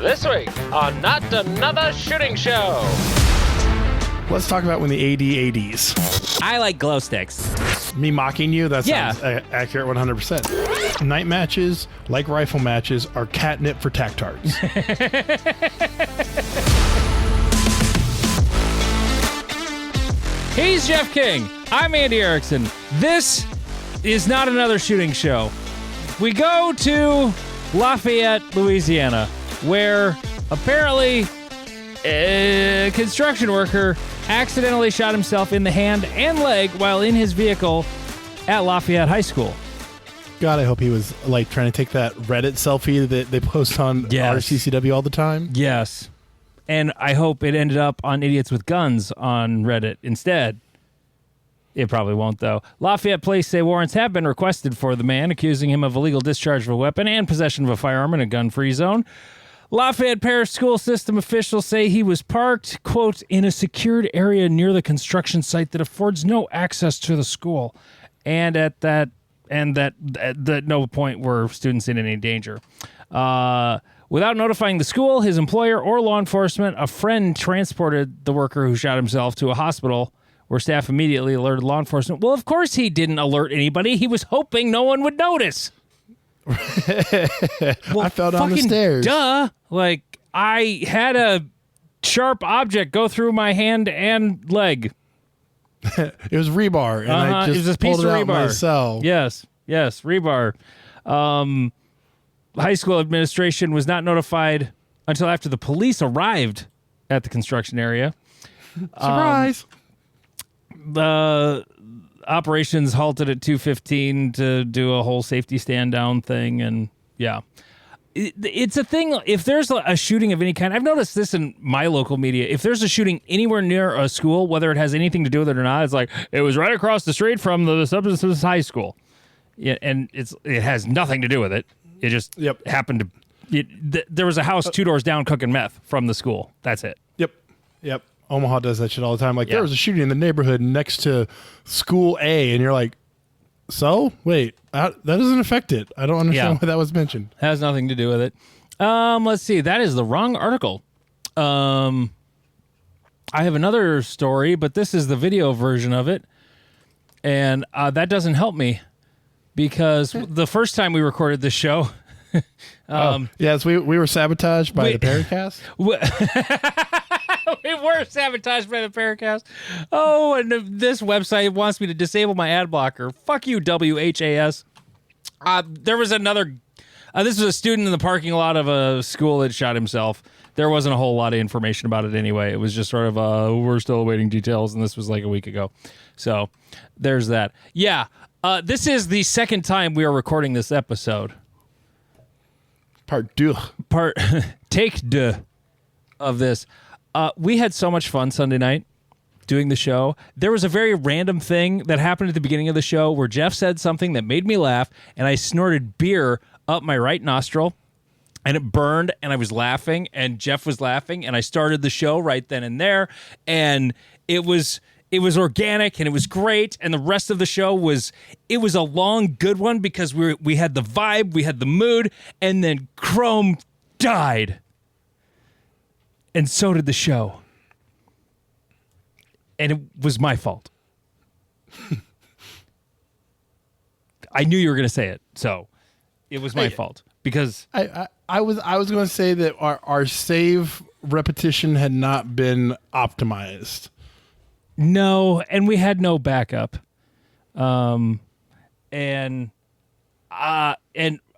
This week on Not Another Shooting Show. Let's talk about when the AD-ADs. I like glow sticks. Me mocking you? That sounds accurate 100%. Night matches, like rifle matches, are catnip for tactards. He's Jeff King. I'm Andy Erickson. This is Not Another Shooting Show. We go to Lafayette, Louisiana, where apparently a construction worker accidentally shot himself in the hand and leg while in his vehicle at Lafayette High School. God, I hope he was like trying to take that Reddit selfie that they post on RCCW all the time. Yes. And I hope it ended up on Idiots with Guns on Reddit instead. It probably won't, though. Lafayette police say warrants have been requested for the man, accusing him of illegal discharge of a weapon and possession of a firearm in a gun-free zone. Lafayette Parish School System officials say he was parked, quote, in a secured area near the construction site that affords no access to the school, and at no point were students in any danger. Without notifying the school, his employer, or law enforcement, a friend transported the worker who shot himself to a hospital where staff immediately alerted law enforcement. Well, of course he didn't alert anybody. He was hoping no one would notice. Well, I fell down the stairs. Duh. Like, I had a sharp object go through my hand and leg. It was rebar, and I just it was a piece pulled it of out rebar. myself. Yes, rebar. High school administration was not notified until after the police arrived at the construction area. Surprise! The operations halted at 2:15 to do a whole safety stand down thing, and yeah. It's a thing. If there's a shooting of any kind, I've noticed this in my local media. If there's a shooting anywhere near a school, whether it has anything to do with it or not, it's like, it was right across the street from the substance high school. Yeah, and it has nothing to do with it. It just happened to. There was a house 2 doors down cooking meth from the school. That's it. Yep. Omaha does that shit all the time. Like, there was a shooting in the neighborhood next to school A, and you're like, so? Wait, that doesn't affect it. I don't understand why that was mentioned. Has nothing to do with it. Let's see. That is the wrong article. I have another story, but this is the video version of it, and that doesn't help me because the first time we recorded this show... yes, we were sabotaged by the Paracast. We were sabotaged by the Paracast. Oh, and this website wants me to disable my ad blocker. Fuck you, WHAS. There was another... this was a student in the parking lot of a school that shot himself. There wasn't a whole lot of information about it anyway. It was just sort of, we're still awaiting details, and this was like a week ago. So, there's that. Yeah, this is the second time we are recording this episode. Take deux of this. We had so much fun Sunday night doing the show. There was a very random thing that happened at the beginning of the show where Jeff said something that made me laugh, and I snorted beer up my right nostril, and it burned, and I was laughing, and Jeff was laughing, and I started the show right then and there, and it was organic, and it was great, and the rest of the show was a long, good one because we had the vibe, we had the mood, and then Chrome died. And so did the show. And it was my fault. I knew you were going to say it, so it was my fault because I was going to say that our save repetition had not been optimized. No, and we had no backup.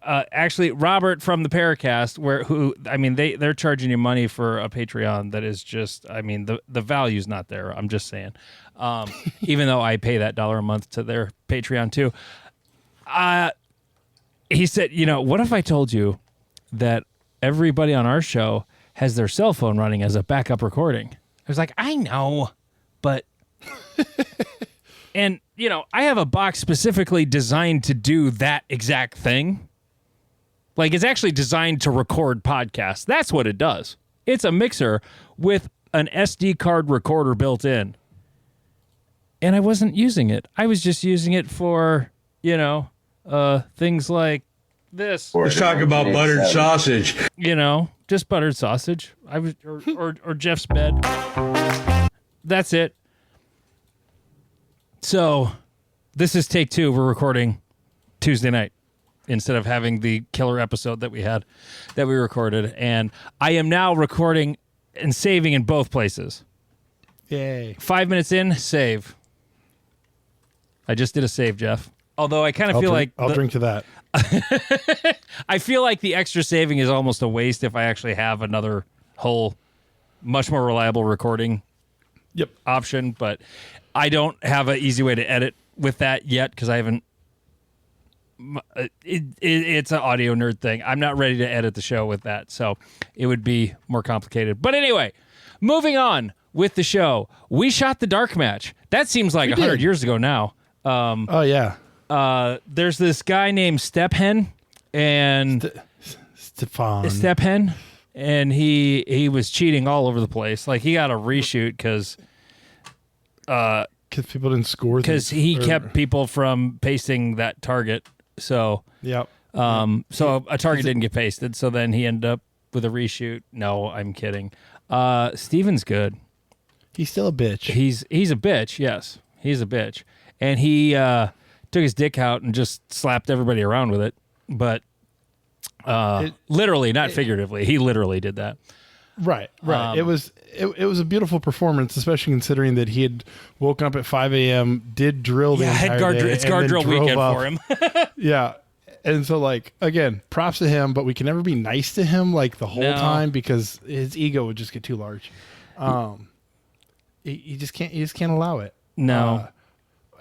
Actually, Robert from the Paracast, they're charging you money for a Patreon that is just, the value's not there. I'm just saying. Even though I pay that $1 a month to their Patreon too. He said, what if I told you that everybody on our show has their cell phone running as a backup recording? I was like, I know, but... And, I have a box specifically designed to do that exact thing. Like, it's actually designed to record podcasts. That's what it does. It's a mixer with an SD card recorder built in. And I wasn't using it. I was just using it for, things like this. Let's talk about buttered sausage. just buttered sausage. Or Jeff's bed. That's it. So, this is take 2. We're recording Tuesday night instead of having the killer episode that we recorded. And I am now recording and saving in both places. Yay. 5 minutes in, save. I just did a save, Jeff. Although I kind of feel like... I'll drink to that. I feel like the extra saving is almost a waste if I actually have another whole, much more reliable recording option. But I don't have an easy way to edit with that yet because I haven't... It's an audio nerd thing. I'm not ready to edit the show with that, so it would be more complicated. But anyway, moving on with the show. We shot the dark match. That seems like 100 years ago now. Oh, yeah. There's this guy named Stephen, and Stephen, and he was cheating all over the place. Like, he got a reshoot because people didn't score. Because he kept people from pasting that target. So so a target didn't get pasted. So then he ended up with a reshoot. No, I'm kidding. Steven's good. He's still a bitch. He's a bitch. Yes, he's a bitch, and he took his dick out and just slapped everybody around with it. But literally, not figuratively. He literally did that. Right. It was a beautiful performance, especially considering that he had woken up at 5 a.m., did drill the entire day. It's guard drill weekend for him. Yeah. And so, like, again, props to him, but we can never be nice to him, like, the whole time because his ego would just get too large. You just can't allow it. No.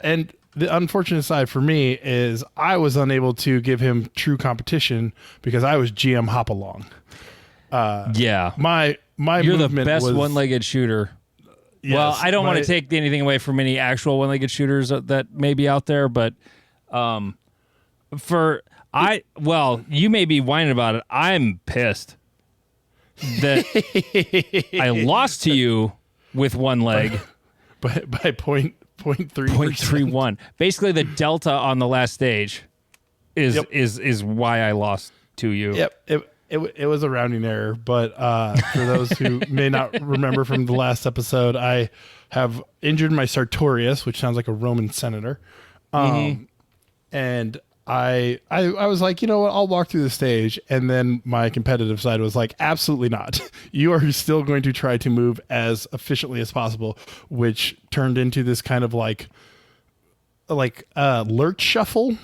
And the unfortunate side for me is I was unable to give him true competition because I was GM hop along. Yeah. My You're the movement best was, one-legged shooter. Yes, well, I don't want to take anything away from any actual one-legged shooters that may be out there, but you may be whining about it. I'm pissed that I lost to you with one leg. by 0.31. Basically, the delta on the last stage is why I lost to you. Yep. It was a rounding error, but for those who may not remember from the last episode, I have injured my sartorius, which sounds like a Roman senator. And I was like, you know what, I'll walk through the stage. And then my competitive side was like, absolutely not. You are still going to try to move as efficiently as possible, which turned into this kind of like lurch shuffle,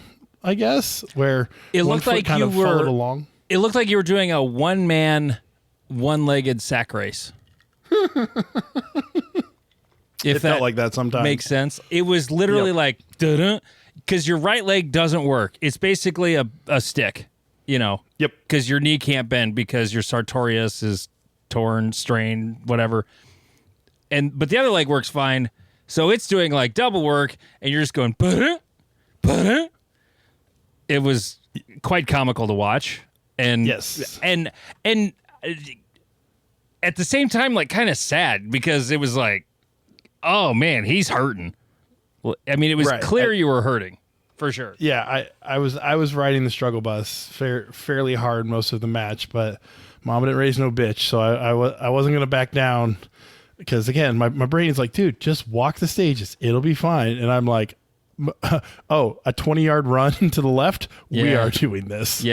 I guess, where it looked like kind of followed along. It looked like you were doing a one-man, one-legged sack race. It felt like that sometimes. Makes sense. It was literally like, because your right leg doesn't work. It's basically a stick, you know. Yep. Because your knee can't bend because your sartorius is torn, strained, whatever. But the other leg works fine. So it's doing like double work, and you're just going, It was quite comical to watch. And yes, and at the same time, like kind of sad because it was like, oh man, he's hurting. Well, I mean, it was clear you were hurting for sure. Yeah, I was riding the struggle bus fairly hard most of the match, but Mama didn't raise no bitch, so I wasn't gonna back down because again, my brain is like, dude, just walk the stages, it'll be fine, and I'm like, oh, a 20-yard run to the left, we are doing this.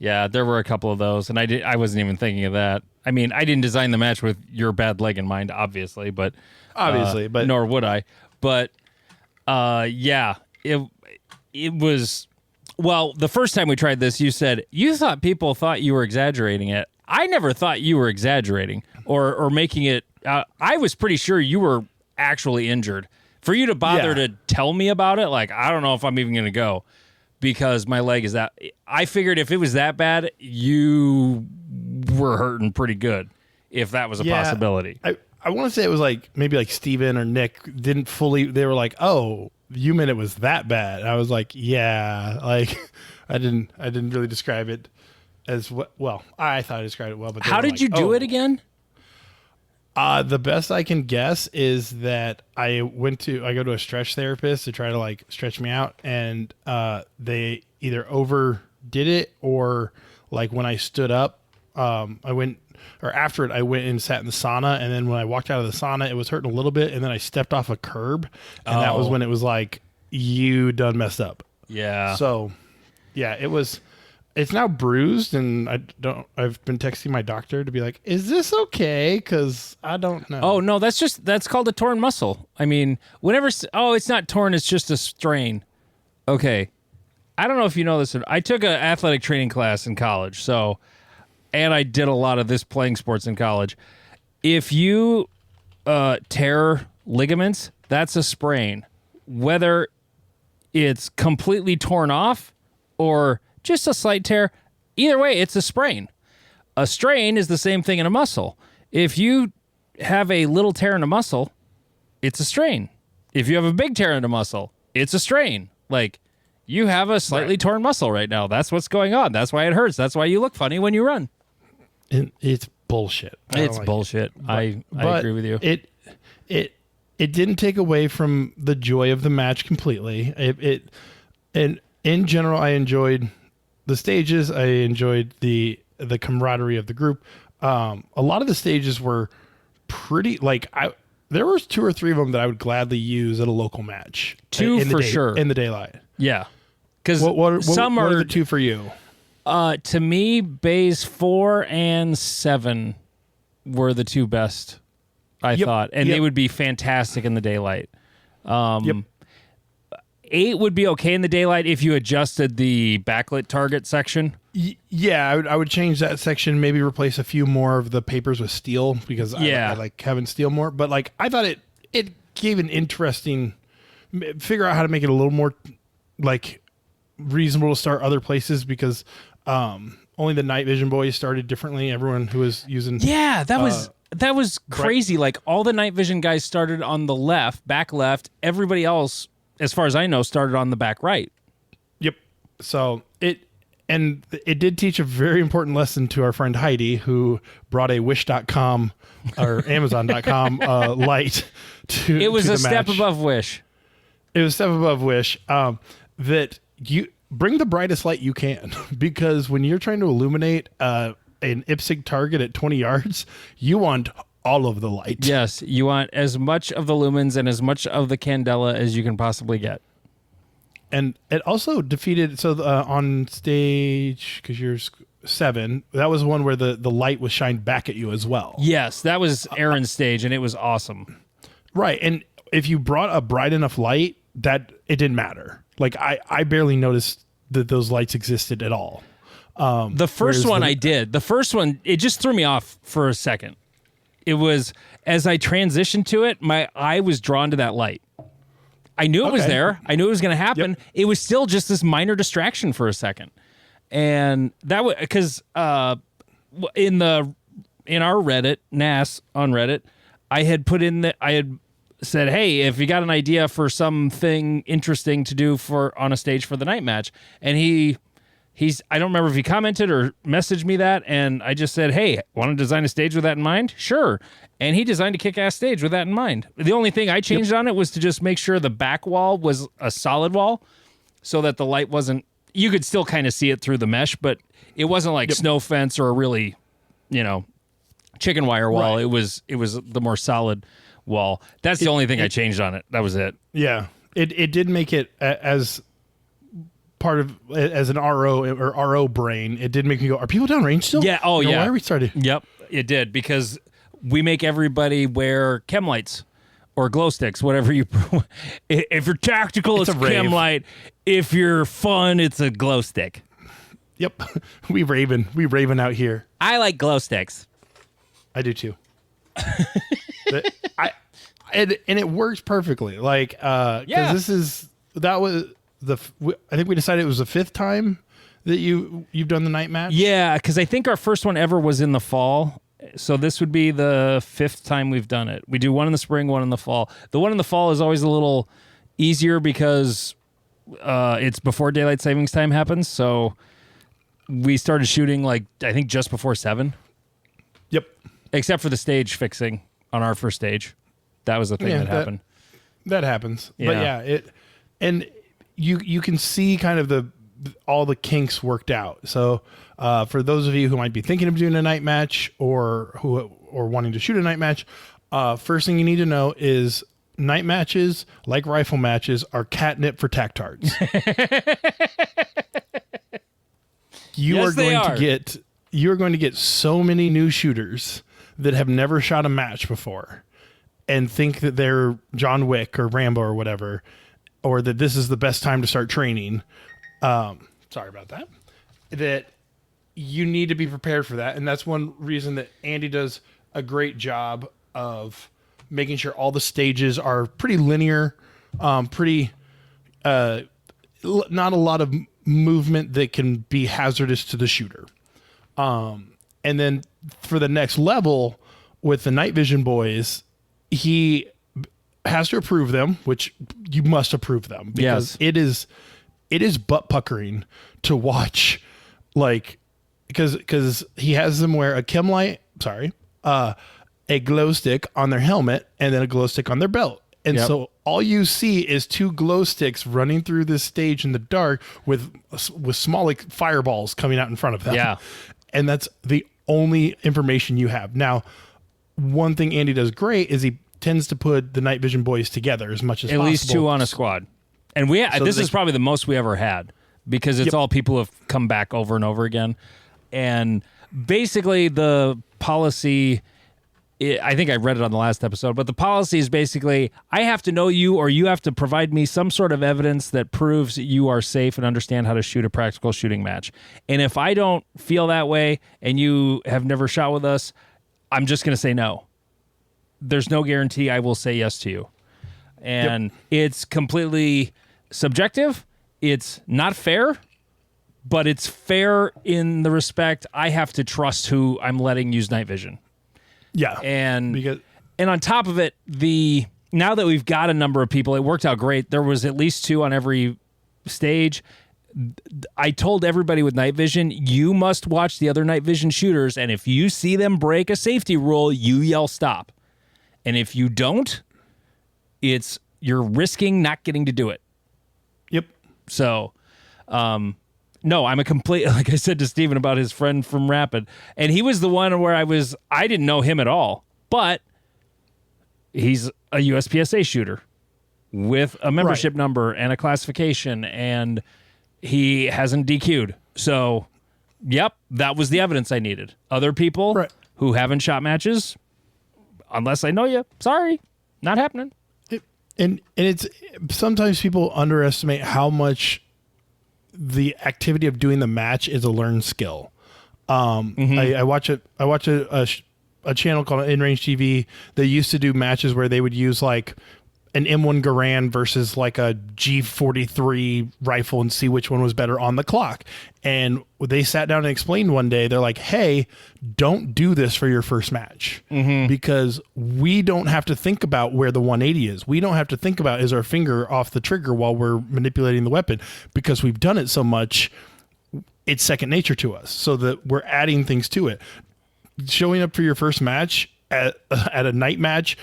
Yeah, there were a couple of those, and I wasn't even thinking of that. I mean, I didn't design the match with your bad leg in mind, obviously, but nor would I. But it was. Well, the first time we tried this, you said you thought people thought you were exaggerating it. I never thought you were exaggerating or making it. I was pretty sure you were actually injured. For you to bother to tell me about it, like I don't know if I'm even going to go. Because my leg is that... I figured if it was that bad, you were hurting pretty good, if that was a possibility. I want to say it was like, maybe like Steven or Nick didn't fully... They were like, oh, you meant it was that bad. And I was like, yeah. Like, I didn't really describe it as well. I thought I described it well. But how did you do it again? The best I can guess is that I go to a stretch therapist to try to like stretch me out, and they either overdid it or like when I stood up, I went, or after it, I went and sat in the sauna. And then when I walked out of the sauna, it was hurting a little bit. And then I stepped off a curb. And that was when it was like, you done messed up. Yeah. So, yeah, it's now bruised. And I've been texting my doctor to be like, is this okay? Because I don't know. Oh, no, that's called a torn muscle. I mean, it's not torn, it's just a strain. Okay. I don't know if you know this. I took an athletic training class in college, and I did a lot of this playing sports in college. If you tear ligaments, that's a sprain. Whether it's completely torn off or just a slight tear, either way, it's a sprain. A strain is the same thing in a muscle. If you have a little tear in a muscle, it's a strain. If you have a big tear in a muscle, it's a strain. Like, you have a slightly torn muscle right now. That's what's going on. That's why it hurts. That's why you look funny when you run. It's bullshit. It's bullshit. I agree with you. It didn't take away from the joy of the match completely. And in general, I enjoyed the stages. I enjoyed the camaraderie of the group. A lot of the stages were pretty there was 2 or 3 of them that I would gladly use at a local match. Sure. In the daylight. Yeah. Because what are the 2 for you? To me, bays 4 and 7 were the 2 best, I thought. And they would be fantastic in the daylight. 8 would be okay in the daylight if you adjusted the backlit target section. Yeah, I would change that section, maybe replace a few more of the papers with steel because I like having steel more. But like I thought it gave an interesting figure out how to make it a little more like reasonable to start other places because only the night vision boys started differently. Everyone who was using that was crazy. Like all the night vision guys started on the back left. Everybody else, as far as I know, started on the back right. Yep. So it did teach a very important lesson to our friend Heidi, who brought a Wish.com or Amazon.com light to It was to a the step match. above Wish. It was a step above Wish. That you bring the brightest light you can because when you're trying to illuminate an IPSC target at 20 yards, you want all of the light. Yes, you want as much of the lumens and as much of the candela as you can possibly get. And it also defeated, on stage, because you're 7, that was one where the light was shined back at you as well. Yes, that was Aaron's stage, and it was awesome. Right, and if you brought a bright enough light, that it didn't matter. Like, I barely noticed that those lights existed at all. The first one I did. The first one, it just threw me off for a second. It was, as I transitioned to it, my eye was drawn to that light. I knew it was there. I knew it was going to happen. Yep. It was still just this minor distraction for a second. And that was because in our Reddit, NAS on Reddit, I had said, hey, if you got an idea for something interesting to do on a stage for the night match. And I don't remember if he commented or messaged me that. And I just said, hey, want to design a stage with that in mind? Sure. And he designed a kick-ass stage with that in mind. The only thing I changed on it was to just make sure the back wall was a solid wall so that the light wasn't, you could still kind of see it through the mesh, but it wasn't like snow fence or a really, chicken wire wall. Right. It was the more solid wall. That's the only thing I changed on it. That was it. Yeah. It did make it as part of, as an RO brain, it did make me go, are people downrange still? Yeah. Oh, yeah. Why are we started? Yep. It did, because we make everybody wear chem lights or glow sticks, whatever you. If you're tactical, it's a chem light. If you're fun, it's a glow stick. Yep, we raven out here. I like glow sticks. I do too. And it works perfectly. Like, because I think we decided it was the 5th time that you've done the night match. Yeah, because I think our first one ever was in the fall. So this would be the 5th time we've done it. We do one in the spring, one in the fall. The one in the fall is always a little easier because it's before daylight savings time happens. So we started shooting I think just before 7. Yep. Except for the stage fixing on our first stage. That was the thing that happened. That happens. Yeah. But yeah, and you can see kind of all the kinks worked out. So for those of you who might be thinking of doing a night match or wanting to shoot a night match, first thing you need to know is night matches, like rifle matches, are catnip for tactards. You are going to get so many new shooters that have never shot a match before and think that they're John Wick or Rambo or whatever, or that this is the best time to start training. Sorry about that. That you need to be prepared for that. And that's one reason that Andy does a great job of making sure all the stages are pretty linear, not a lot of movement that can be hazardous to the shooter. And then for the next level with the night vision boys, he has to approve them, which you must approve them because it is butt puckering to watch, like, because he has them wear a a glow stick on their helmet and then a glow stick on their belt. And so all you see is two glow sticks running through this stage in the dark with small like fireballs coming out in front of them. Yeah. And that's the only information you have. Now, one thing Andy does great is he tends to put the night vision boys together as much as possible. At least two on a squad. And this is probably the most we ever had because it's all people who have come back over and over again. And basically the policy, I think I read it on the last episode, but the policy is basically I have to know you or you have to provide me some sort of evidence that proves you are safe and understand how to shoot a practical shooting match. And if I don't feel that way and you have never shot with us, I'm just going to say no. There's no guarantee I will say yes to you. And it's completely subjective. It's not fair, but it's fair in the respect I have to trust who I'm letting use night vision. Yeah. And on top of it, now that we've got a number of people, it worked out great. There was at least two on every stage. I told everybody with night vision, you must watch the other night vision shooters, and if you see them break a safety rule, you yell stop. And if you don't, you're risking not getting to do it. Yep. So, no, I'm a complete, like I said to Steven about his friend from Rapid, and he was the one where I didn't know him at all, but he's a USPSA shooter with a membership number and a classification, and he hasn't DQ'd. So, yep, that was the evidence I needed. Other people who haven't shot matches, unless I know you, sorry, not happening. And it's sometimes people underestimate how much the activity of doing the match is a learned skill. I watch a channel called In Range TV. They used to do matches where they would use like an M1 Garand versus like a G43 rifle and see which one was better on the clock. And they sat down and explained one day, they're like, hey, don't do this for your first match because we don't have to think about where the 180 is. We don't have to think about is our finger off the trigger while we're manipulating the weapon because we've done it so much. It's second nature to us so that we're adding things to it. Showing up for your first match at a night match,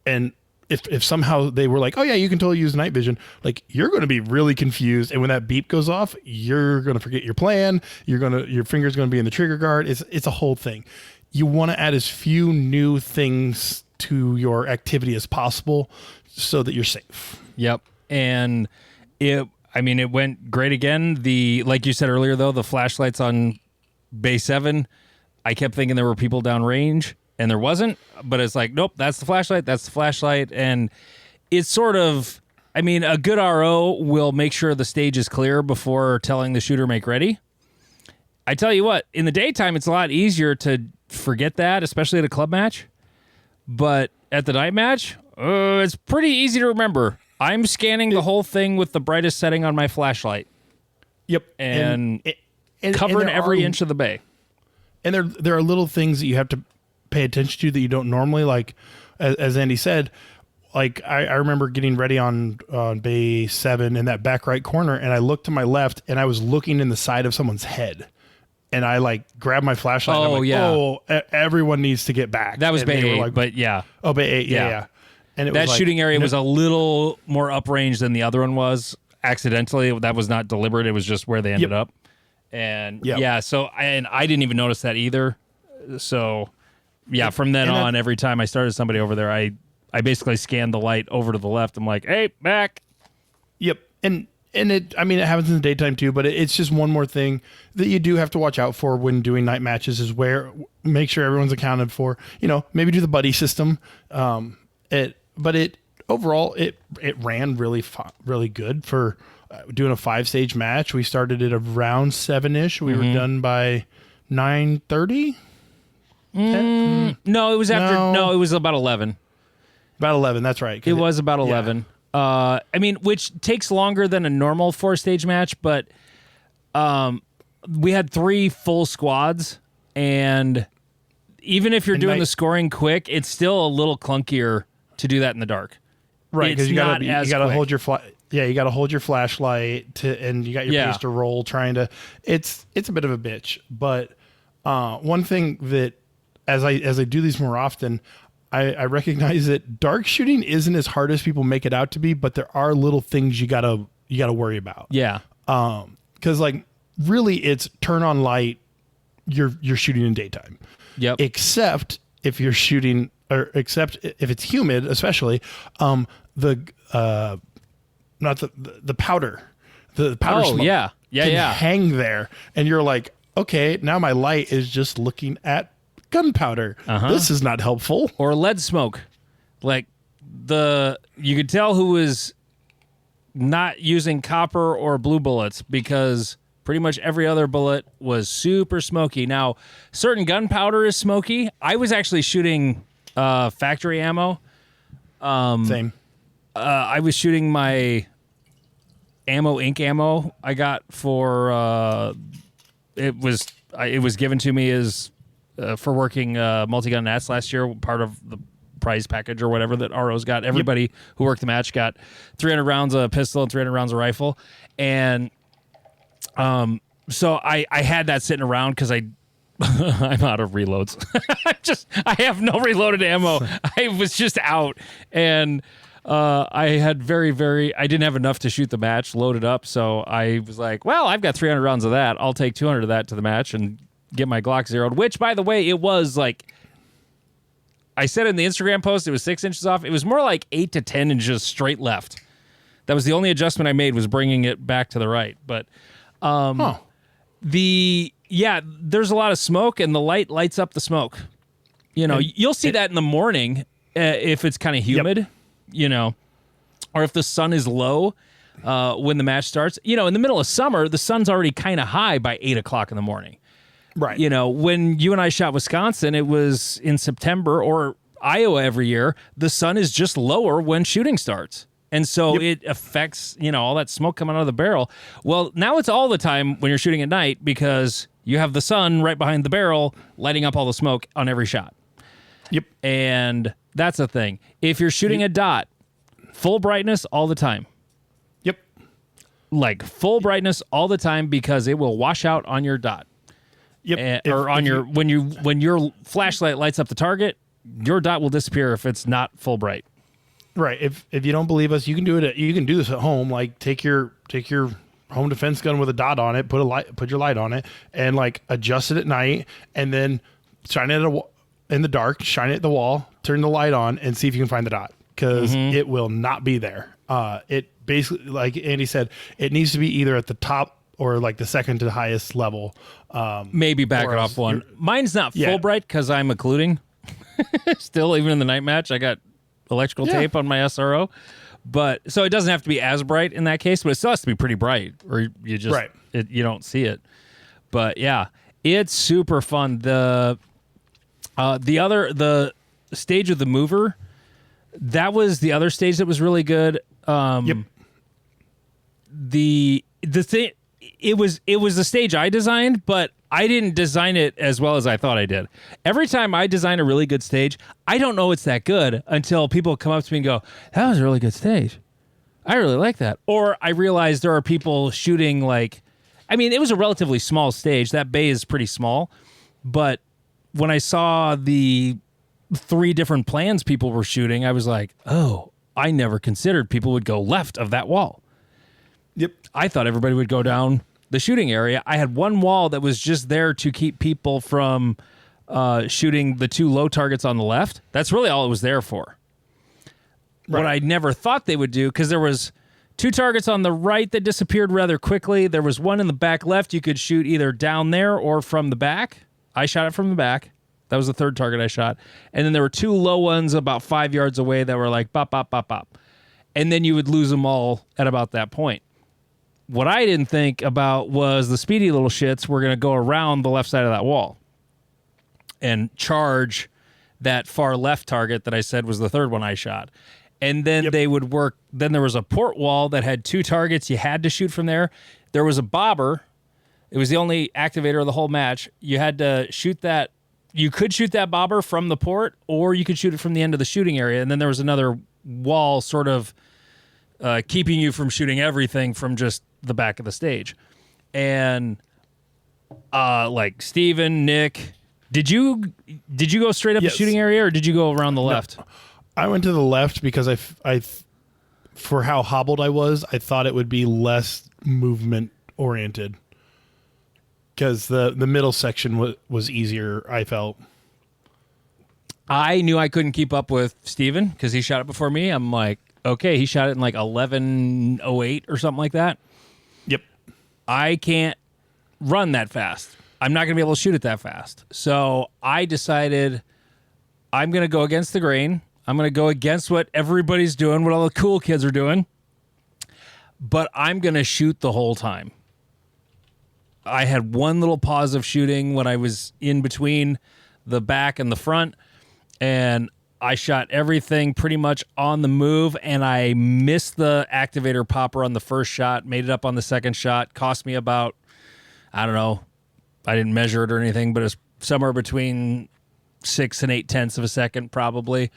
and if somehow they were like, oh yeah, you can totally use night vision, like you're going to be really confused. And when that beep goes off, you're going to forget your plan. Your finger's going to be in the trigger guard. It's a whole thing. You want to add as few new things to your activity as possible so that you're safe. Yep. And it went great again. Like you said earlier though, the flashlights on Bay 7, I kept thinking there were people downrange. And there wasn't, but it's like, nope, that's the flashlight. And it's sort of, a good RO will make sure the stage is clear before telling the shooter make ready. I tell you what, in the daytime, it's a lot easier to forget that, especially at a club match. But at the night match, it's pretty easy to remember. I'm scanning the whole thing with the brightest setting on my flashlight. Yep. And covering every inch of the bay. And there are little things that you have to pay attention to that you don't normally, like as Andy said, like I remember getting ready on Bay 7 in that back right corner, and I looked to my left and I was looking in the side of someone's head, and I like grabbed my flashlight. Everyone needs to get back. That was and Bay 8, like, but yeah. Bay 8, yeah. And that shooting area was a little more uprange than the other one was. accidentally. That was not deliberate. It was just where they ended up. And so I didn't even notice that either. So from then on, every time I started somebody over there, I basically scanned the light over to the left. I'm like, hey, back. Yep. And it happens in the daytime too, but it's just one more thing that you do have to watch out for when doing night matches is where make sure everyone's accounted for, maybe do the buddy system. Overall it ran really good for doing a 5-stage match. We started at around 7-ish. We were done by 9:30. No, it was after. No, it was about 11. About 11. That's right. It was about 11. Which takes longer than a normal 4-stage match, but we had 3 full squads, and even if you're doing the scoring quick, it's still a little clunkier to do that in the dark. Right, because you gotta hold your you gotta hold your flashlight and you got your pace to roll. It's a bit of a bitch, but one thing that as I do these more often, I recognize that dark shooting isn't as hard as people make it out to be, but there are little things you gotta worry about. Yeah. Because really, it's turn on light. You're shooting in daytime. Yep. Except if you're shooting, or except if it's humid, especially the powder. The powder smoke can hang there, and you're like, okay, now my light is just looking at gunpowder. This is not helpful. Or lead smoke. Like you could tell who was not using copper or blue bullets because pretty much every other bullet was super smoky. Now, certain gunpowder is smoky. I was actually shooting factory ammo. Same. I was shooting my ink ammo I got for it was given to me as for working multi-gun nats last year, part of the prize package or whatever that RO's got. Everybody who worked the match got 300 rounds of pistol and 300 rounds of rifle. And so I had that sitting around because I'm out of reloads. I have no reloaded ammo. I was just out, and I had I didn't have enough to shoot the match loaded up. So I was like, well, I've got 300 rounds of that. I'll take 200 of that to the match and get my Glock zeroed, which, by the way, it was like, I said in the Instagram post, it was 6 inches off. It was more like 8 to 10 inches straight left. That was the only adjustment I made, was bringing it back to the right. But there's a lot of smoke, and the light lights up the smoke. You'll see that in the morning if it's kind of humid, or if the sun is low when the match starts. In the middle of summer, the sun's already kind of high by 8 o'clock in the morning. Right. When you and I shot Wisconsin, it was in September, or Iowa every year, the sun is just lower when shooting starts. And so it affects, all that smoke coming out of the barrel. Well, now it's all the time when you're shooting at night because you have the sun right behind the barrel lighting up all the smoke on every shot. Yep. And that's the thing. If you're shooting a dot, full brightness all the time. Yep. Like full brightness all the time because it will wash out on your dot. Yep. When your flashlight lights up the target, your dot will disappear if it's not full bright. Right. If you don't believe us, you can do it. You can do this at home. Like take your home defense gun with a dot on it, put your light on it, and like adjust it at night, and then shine it in the dark, shine it at the wall, turn the light on, and see if you can find the dot, because it will not be there. It basically, like Andy said, it needs to be either at the top or like the second to the highest level. Maybe back it off one. Mine's not full bright because I'm occluding. Still, even in the night match, I got electrical tape on my SRO. But so it doesn't have to be as bright in that case, but it still has to be pretty bright, or you just you don't see it. But yeah, it's super fun. The stage of the mover, that was the other stage that was really good. The thing, it was the stage I designed, but I didn't design it as well as I thought I did. Every time I design a really good stage, I don't know it's that good until people come up to me and go, that was a really good stage. I really like that. Or I realize there are people shooting it was a relatively small stage. That bay is pretty small. But when I saw the 3 different plans people were shooting, I was like, oh, I never considered people would go left of that wall. Yep. I thought everybody would go down the shooting area. I had one wall that was just there to keep people from shooting the 2 low targets on the left. That's really all it was there for. Right. What I never thought they would do, because there was 2 targets on the right that disappeared rather quickly. There was one in the back left. You could shoot either down there or from the back. I shot it from the back. That was the 3rd target I shot. And then there were 2 low ones about 5 yards away that were like bop, bop, bop, bop. And then you would lose them all at about that point. What I didn't think about was the speedy little shits were going to go around the left side of that wall and charge that far left target that I said was the 3rd one I shot. And then they would work. Then there was a port wall that had 2 targets. You had to shoot from there. There was a bobber. It was the only activator of the whole match. You had to shoot that. You could shoot that bobber from the port, or you could shoot it from the end of the shooting area. And then there was another wall sort of keeping you from shooting everything from just the back of the stage. And like Steven, Nick, did you go straight up the shooting area, or did you go around the left? I went to the left because I for how hobbled I was, I thought it would be less movement oriented. Because the middle section was easier, I felt. I knew I couldn't keep up with Steven because he shot it before me. I'm like, okay, he shot it in like 11:08 or something like that. Yep. I can't run that fast. I'm not going to be able to shoot it that fast. So I decided I'm going to go against the grain. I'm going to go against what everybody's doing, what all the cool kids are doing. But I'm going to shoot the whole time. I had one little pause of shooting when I was in between the back and the front, and I shot everything pretty much on the move, and I missed the activator popper on the first shot, made it up on the second shot, cost me about, I don't know, I didn't measure it or anything, but it's somewhere between 6 and 8/10 of a second probably.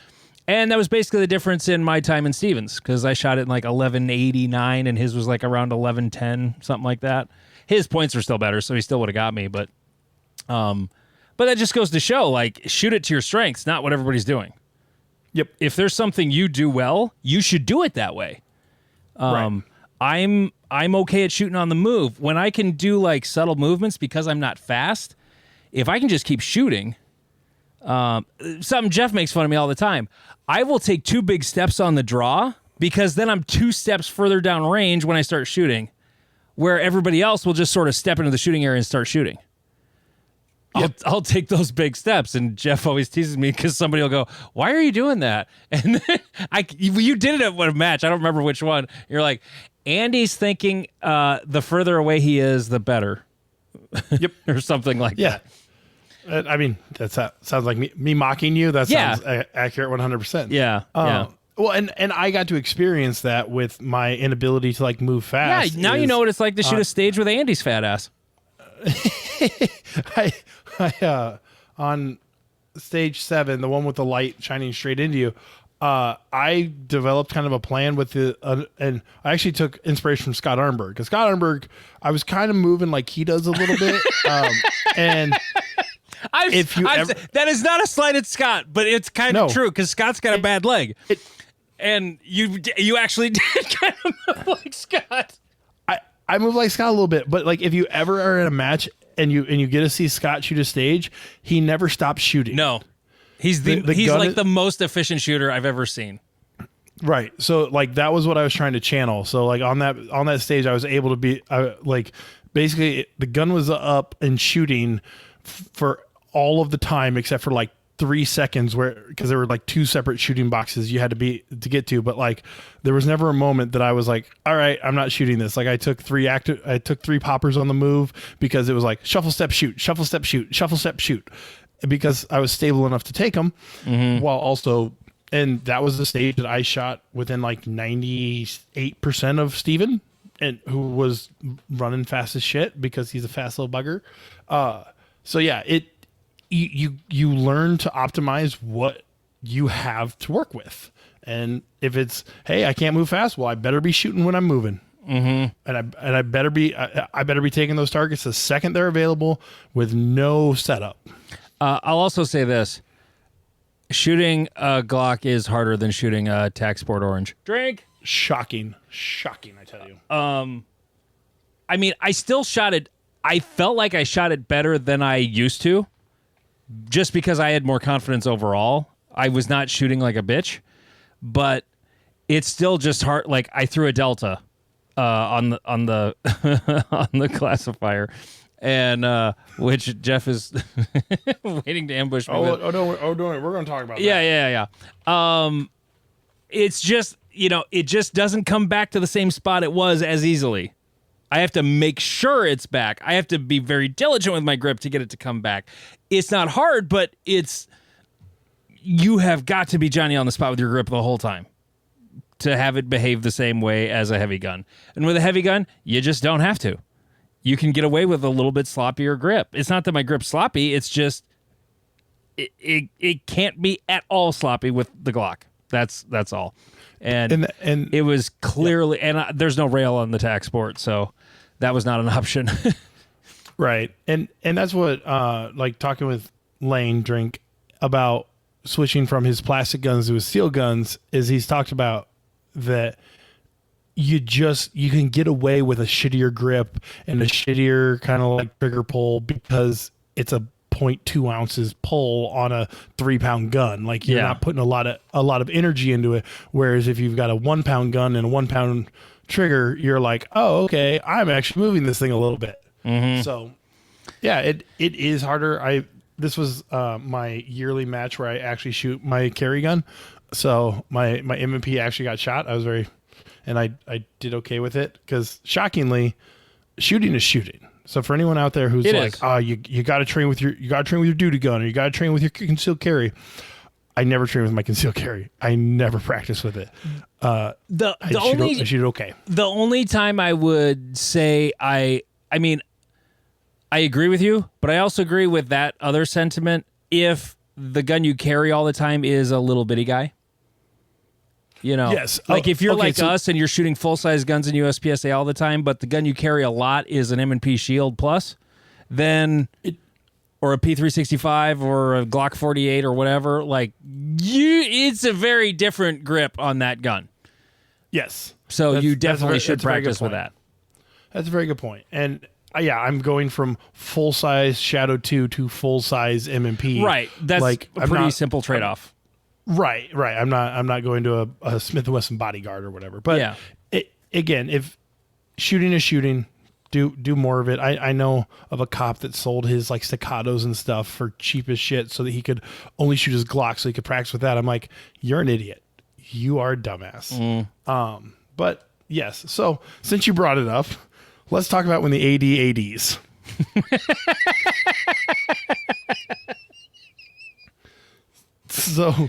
And that was basically the difference in my time and Steven's, because I shot it in like 11:89 and his was like around 11:10, something like that. His points are still better, so he still would have got me, but that just goes to show, like, shoot it to your strengths, not what everybody's doing. Yep. If there's something you do well, you should do it that way. Right. I'm okay at shooting on the move. When I can do like subtle movements because I'm not fast, if I can just keep shooting, something Jeff makes fun of me all the time. I will take 2 big steps on the draw because then I'm 2 steps further down range when I start shooting, where everybody else will just sort of step into the shooting area and start shooting. Yep. I'll take those big steps, and Jeff always teases me because somebody will go, "Why are you doing that?" And then you did it at a match. I don't remember which one. You're like, Andy's thinking the further away he is, the better. Yep. Or something like that. I mean, that sounds like me mocking you. That sounds accurate 100%. Yeah. Yeah. Well, and I got to experience that with my inability to like move fast. Yeah, now you know what it's like to shoot a stage with Andy's fat ass. I on stage 7, the one with the light shining straight into you, I developed kind of a plan with and I actually took inspiration from Scott Arnberg. Because Scott Arnberg, I was kind of moving like he does a little bit, and that is not a slight at Scott, but it's kind of true because Scott's got a bad leg, and you actually did kind of move like Scott. I move like Scott a little bit, but like if you ever are in a match and you get to see Scott shoot a stage, he never stops shooting. No, he's like the most efficient shooter I've ever seen. Right. So like that was what I was trying to channel. So like on that stage, I was able to be like basically the gun was up and shooting for all of the time except for like 3 seconds because there were like 2 separate shooting boxes you had to get to, but like there was never a moment that I was like, all right, I'm not shooting this. Like I took 3 poppers on the move because it was like shuffle step shoot, shuffle step shoot, shuffle step shoot, because I was stable enough to take them while also, and that was the stage that I shot within like 98% of Steven, and who was running fast as shit because he's a fast little bugger. So yeah, you learn to optimize what you have to work with. And if it's, hey, I can't move fast, well, I better be shooting when I'm moving. And I better be taking those targets the second they're available with no setup. I'll also say this. Shooting a Glock is harder than shooting a TAC Sport Orange. Drink. Shocking, I tell you. I mean, I still shot it. I felt like I shot it better than I used to, just because I had more confidence overall. I was not shooting like a bitch, but it's still just hard. Like I threw a delta on the on the classifier, and which Jeff is waiting to ambush me. With. Don't worry. We're going to talk about that. Yeah. It's just, it just doesn't come back to the same spot it was as easily. I have to make sure it's back. I have to be very diligent with my grip to get it to come back. It's not hard, but you have got to be Johnny on the spot with your grip the whole time to have it behave the same way as a heavy gun. And with a heavy gun, you just don't have to. You can get away with a little bit sloppier grip. It's not that my grip's sloppy. It's just it can't be at all sloppy with the Glock. That's all. And it was clearly, and there's no rail on the TAC Sport, so that was not an option. Right. And that's what, like talking with Lane Drink about switching from his plastic guns to his steel guns, is he's talked about that you can get away with a shittier grip and a shittier kind of like trigger pull because it's a 0.2 ounces pull on a 3-pound gun. Like you're not putting a lot of energy into it. Whereas if you've got a 1-pound gun and a 1-pound trigger, you're like, oh, okay, I'm actually moving this thing a little bit. Mm-hmm. So yeah, it is harder. This was my yearly match where I actually shoot my carry gun. So my M&P actually got shot. And I did okay with it because shockingly, shooting is shooting. So for anyone out there who's you got to train with your duty gun or you got to train with your concealed carry, I never train with my concealed carry. I never practice with it. I shoot it okay. The only time I would say I mean, I agree with you, but I also agree with that other sentiment. If the gun you carry all the time is a little bitty guy. Yes. Like if you're us and you're shooting full-size guns in USPSA all the time, but the gun you carry a lot is an M&P Shield Plus, then or a P365 or a Glock 48 or whatever, it's a very different grip on that gun. Yes. So you definitely should practice with that. That's a very good point. And I'm going from full-size Shadow 2 to full-size M&P. Right. That's a pretty simple trade-off. Right. I'm not going to a Smith & Wesson Bodyguard or whatever. But again, if shooting is shooting, do more of it. I know of a cop that sold his like staccatos and stuff for cheap as shit so that he could only shoot his Glock so he could practice with that. I'm like, you're an idiot. You are a dumbass. But yes. So since you brought it up, let's talk about when the ADs. So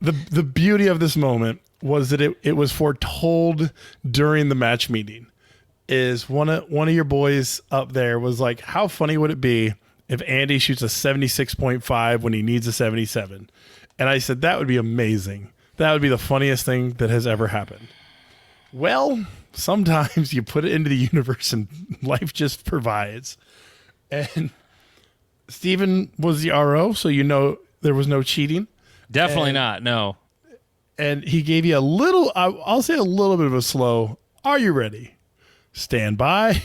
the beauty of this moment was that it was foretold during the match meeting. Is one of your boys up there was like, how funny would it be if Andy shoots a 76.5 when he needs a 77? And I said, that would be amazing. That would be the funniest thing that has ever happened. Well, sometimes you put it into the universe and life just provides. And Steven was the RO, so there was no cheating. Definitely not, no. And he gave you I'll say a little bit of a slow, are you ready? Stand by.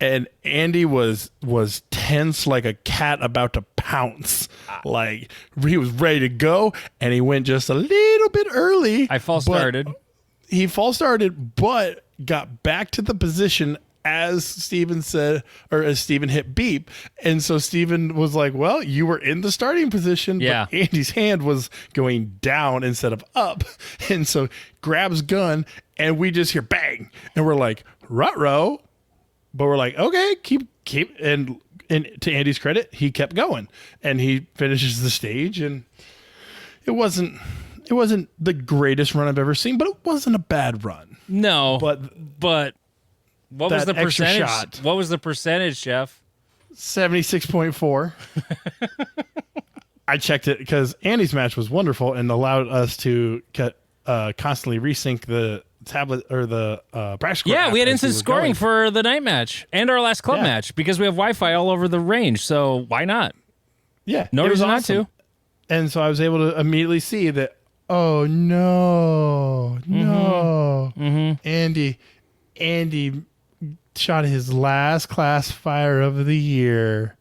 And Andy was tense like a cat about to pounce. Like he was ready to go, and he went just a little bit early. He false started, but got back to the position as Steven said, or as Steven hit beep. And so Steven was like, well, you were in the starting position, but Andy's hand was going down instead of up. And so grabs gun, and we just hear bang. And we're like, ruh-roh. But we're like, okay, keep. And to Andy's credit, he kept going. And he finishes the stage, and it wasn't the greatest run I've ever seen, but it wasn't a bad run. No, but what was the percentage? Shot, what was the percentage, Jeff? 76.4. I checked it because Andy's match was wonderful and allowed us to constantly resync the tablet or the practice. Yeah, we had instant scoring for the night match and our last club match because we have Wi-Fi all over the range. So why not? Yeah, no reason not to. And so I was able to immediately see that. Oh no, Andy. Andy shot his last class fire of the year,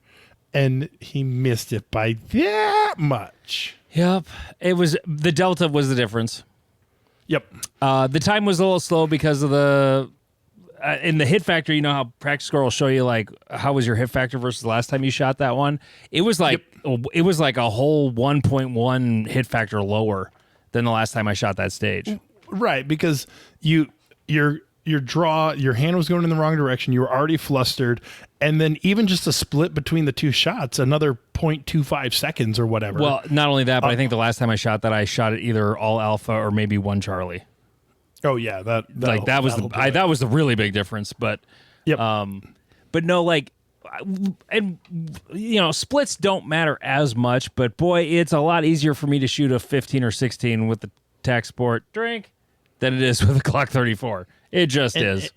and he missed it by that much. Yep. It was the delta was the difference. Yep. The time was a little slow because of the in the hit factor. You know how practice score will show you like how was your hit factor versus the last time you shot that one. It was like it was like a whole 1.1 hit factor lower than the last time I shot that stage. Right, because your hand was going in the wrong direction. You were already flustered, and then even just a split between the two shots, another 0.25 seconds or whatever. Well, not only that, but I think the last time I shot that, I shot it either all alpha or maybe 1 Charlie. Oh yeah, that was the really big difference. But yep. But no, like, and you know, splits don't matter as much. But boy, it's a lot easier for me to shoot a 15 or 16 with the Tac Sport drink than it is with a Glock 34. It just is.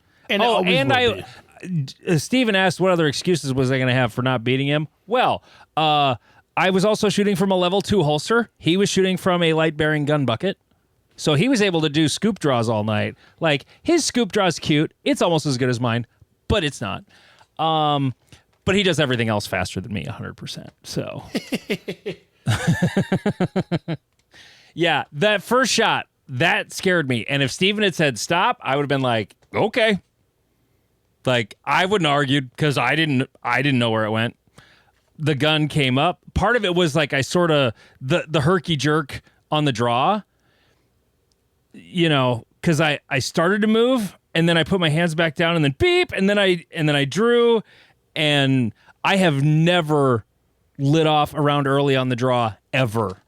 Steven asked what other excuses was I going to have for not beating him. Well, I was also shooting from a level 2 holster. He was shooting from a light bearing gun bucket. So he was able to do scoop draws all night. Like, his scoop draw's cute. It's almost as good as mine, but it's not. But he does everything else faster than me 100%. So yeah, that first shot, that scared me. And if Steven had said stop, I would have been like, okay. Like, I wouldn't have argued because I didn't know where it went. The gun came up. Part of it was like I sort of the herky jerk on the draw, you know, because I started to move and then I put my hands back down and then beep and then I drew, and I have never lit off around early on the draw ever.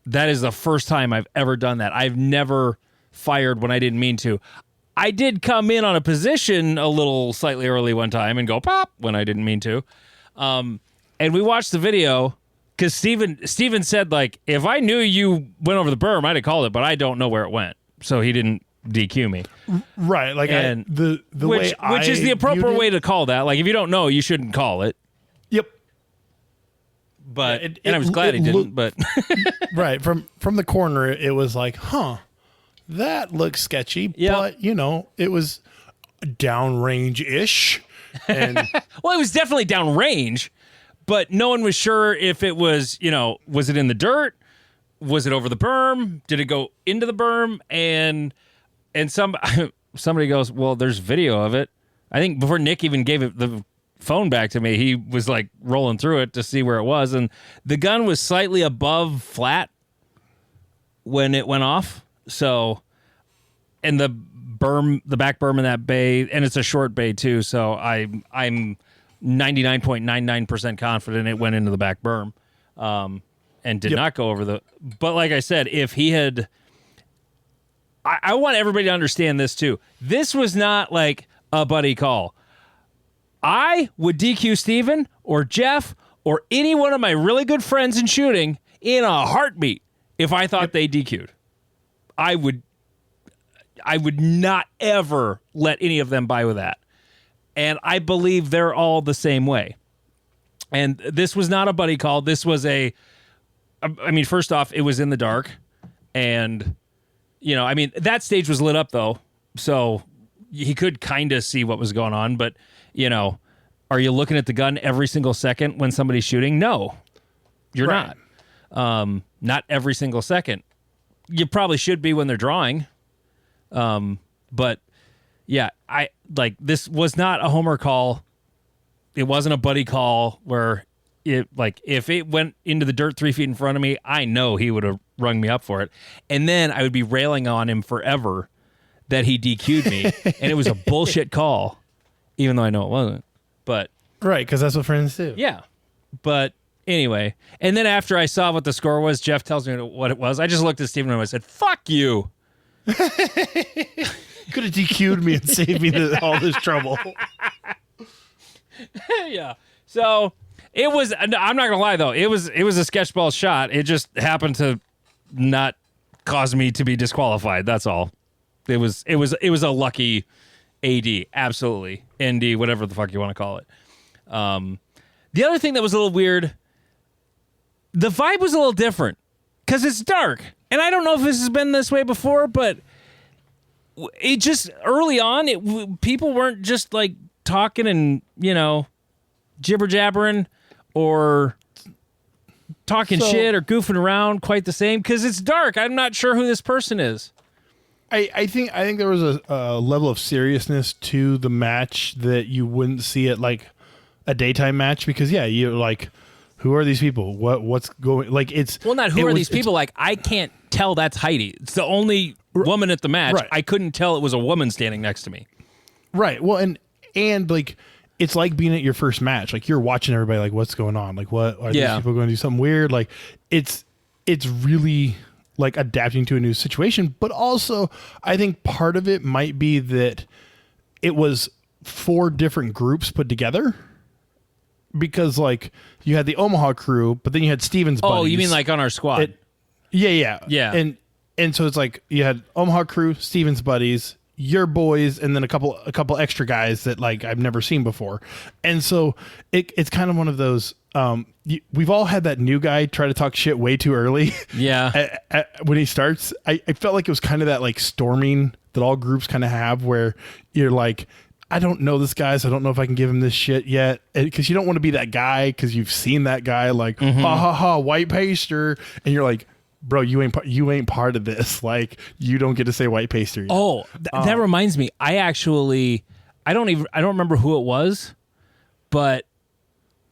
That is the first time I've ever done that. I've never fired when I didn't mean to. I did come in on a position a little slightly early one time and go pop when I didn't mean to. And we watched the video because Steven said, like, if I knew you went over the berm, I'd have called it, but I don't know where it went. So he didn't DQ me. Right. Like, and which is the appropriate way to call that. Like, if you don't know, you shouldn't call it. Yep. But I was glad he didn't. But right. From the corner, it was like, huh, that looks sketchy. Yep. But, you know, it was downrange-ish. And well, it was definitely downrange, but no one was sure if it was, you know, was it in the dirt? Was it over the berm? Did it go into the berm? And somebody goes, well, there's video of it. I think before Nick even gave it the phone back to me, he was like rolling through it to see where it was. And the gun was slightly above flat when it went off. So, and the back berm in that bay, and it's a short bay too. So I'm 99.99% confident it went into the back berm. And did not go over the. But like I said, if he had, I want everybody to understand this too. This was not like a buddy call. I would DQ Steven or Jeff or any one of my really good friends in shooting in a heartbeat if I thought they DQ'd. I would not ever let any of them by with that. And I believe they're all the same way. And this was not a buddy call. This was I mean, first off, it was in the dark, and, you know, I mean, that stage was lit up, though, so he could kind of see what was going on, but, you know, are you looking at the gun every single second when somebody's shooting? No, you're right. Not. Not every single second. You probably should be when they're drawing, but, yeah, this was not a homer call. It wasn't a buddy call where... if it went into the dirt 3 feet in front of me, I know he would have rung me up for it. And then I would be railing on him forever that he DQ'd me. And it was a bullshit call, even though I know it wasn't. But right, because that's what friends do. Yeah. But anyway. And then after I saw what the score was, Jeff tells me what it was. I just looked at Steven and I said, fuck you. Could have DQ'd me and saved me all this trouble. Yeah. So... it was. I'm not gonna lie though. It was a sketchball shot. It just happened to not cause me to be disqualified. That's all. It was a lucky AD. Absolutely. ND. Whatever the fuck you want to call it. The other thing that was a little weird. The vibe was a little different because it's dark, and I don't know if this has been this way before, but it just early on, people weren't just like talking and, jibber jabbering or talking shit or goofing around quite the same because it's dark. I'm not sure who this person is. I think there was a level of seriousness to the match that you wouldn't see at like a daytime match because you're like, who are these people? What's going? Like it's not who are these people? Like I can't tell that's Heidi. It's the only woman at the match. Right. I couldn't tell it was a woman standing next to me. Right. Well, and like it's like being at your first match. Like you're watching everybody. Like what's going on? Like what are these people going to do something weird? Like it's really like adapting to a new situation. But also, I think part of it might be that it was 4 different groups put together. Because like you had the Omaha crew, but then you had Steven's buddies. Oh, you mean like on our squad? Yeah. And so it's like you had Omaha crew, Steven's buddies, your boys, and then a couple extra guys that like I've never seen before. And so it's kind of one of those. We've all had that new guy try to talk shit way too early. Yeah. When he starts, I felt like it was kind of that like storming that all groups kind of have, where you're like, I don't know this guy, so I don't know if I can give him this shit yet. Because you don't want to be that guy because you've seen that guy like, ha ha ha, white paster, and you're like, bro, you ain't part of this. Like, you don't get to say white paster yet. Oh, that reminds me. I don't remember who it was, but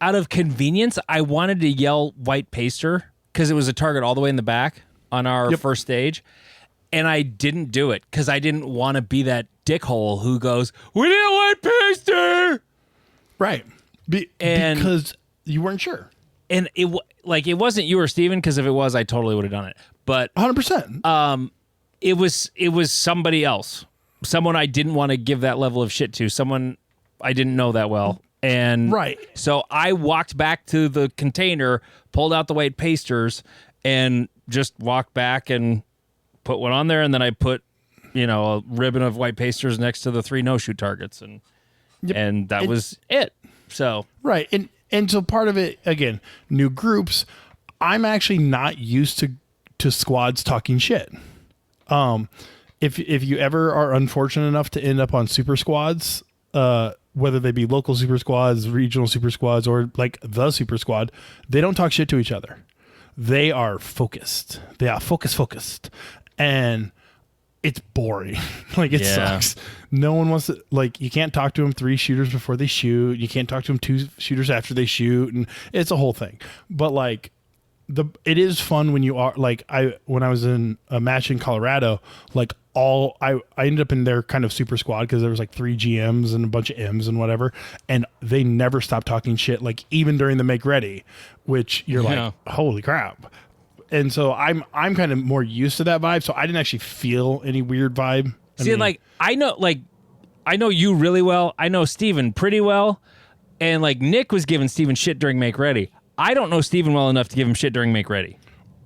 out of convenience, I wanted to yell white paster because it was a target all the way in the back on our first stage. And I didn't do it because I didn't want to be that dickhole who goes, "We need a white paster!" Right. Because you weren't sure. And it wasn't you or Steven, because if it was, I totally would have done it. But 100%. It was somebody else. Someone I didn't want to give that level of shit to. Someone I didn't know that well. And so I walked back to the container, pulled out the white pasters, and just walked back and put one on there, and then I put, a ribbon of white pasters next to the 3 no-shoot targets, and that was it. So right, and so part of it, again, new groups. I'm actually not used to squads talking shit. If you ever are unfortunate enough to end up on super squads, whether they be local super squads, regional super squads, or like the super squad, they don't talk shit to each other. They are focused. They are focused. And it's boring. Like it sucks. No one wants to, like, you can't talk to them 3 shooters before they shoot. You can't talk to them 2 shooters after they shoot. And it's a whole thing. But like it is fun when you are like, when I was in a match in Colorado, like I ended up in their kind of super squad because there was like 3 GMs and a bunch of M's and whatever. And they never stopped talking shit. Like even during the make ready, which you're like, holy crap. And so I'm kind of more used to that vibe, so I didn't actually feel any weird vibe. I know you really well. I know Steven pretty well, and like Nick was giving Steven shit during Make Ready. I don't know Steven well enough to give him shit during Make Ready.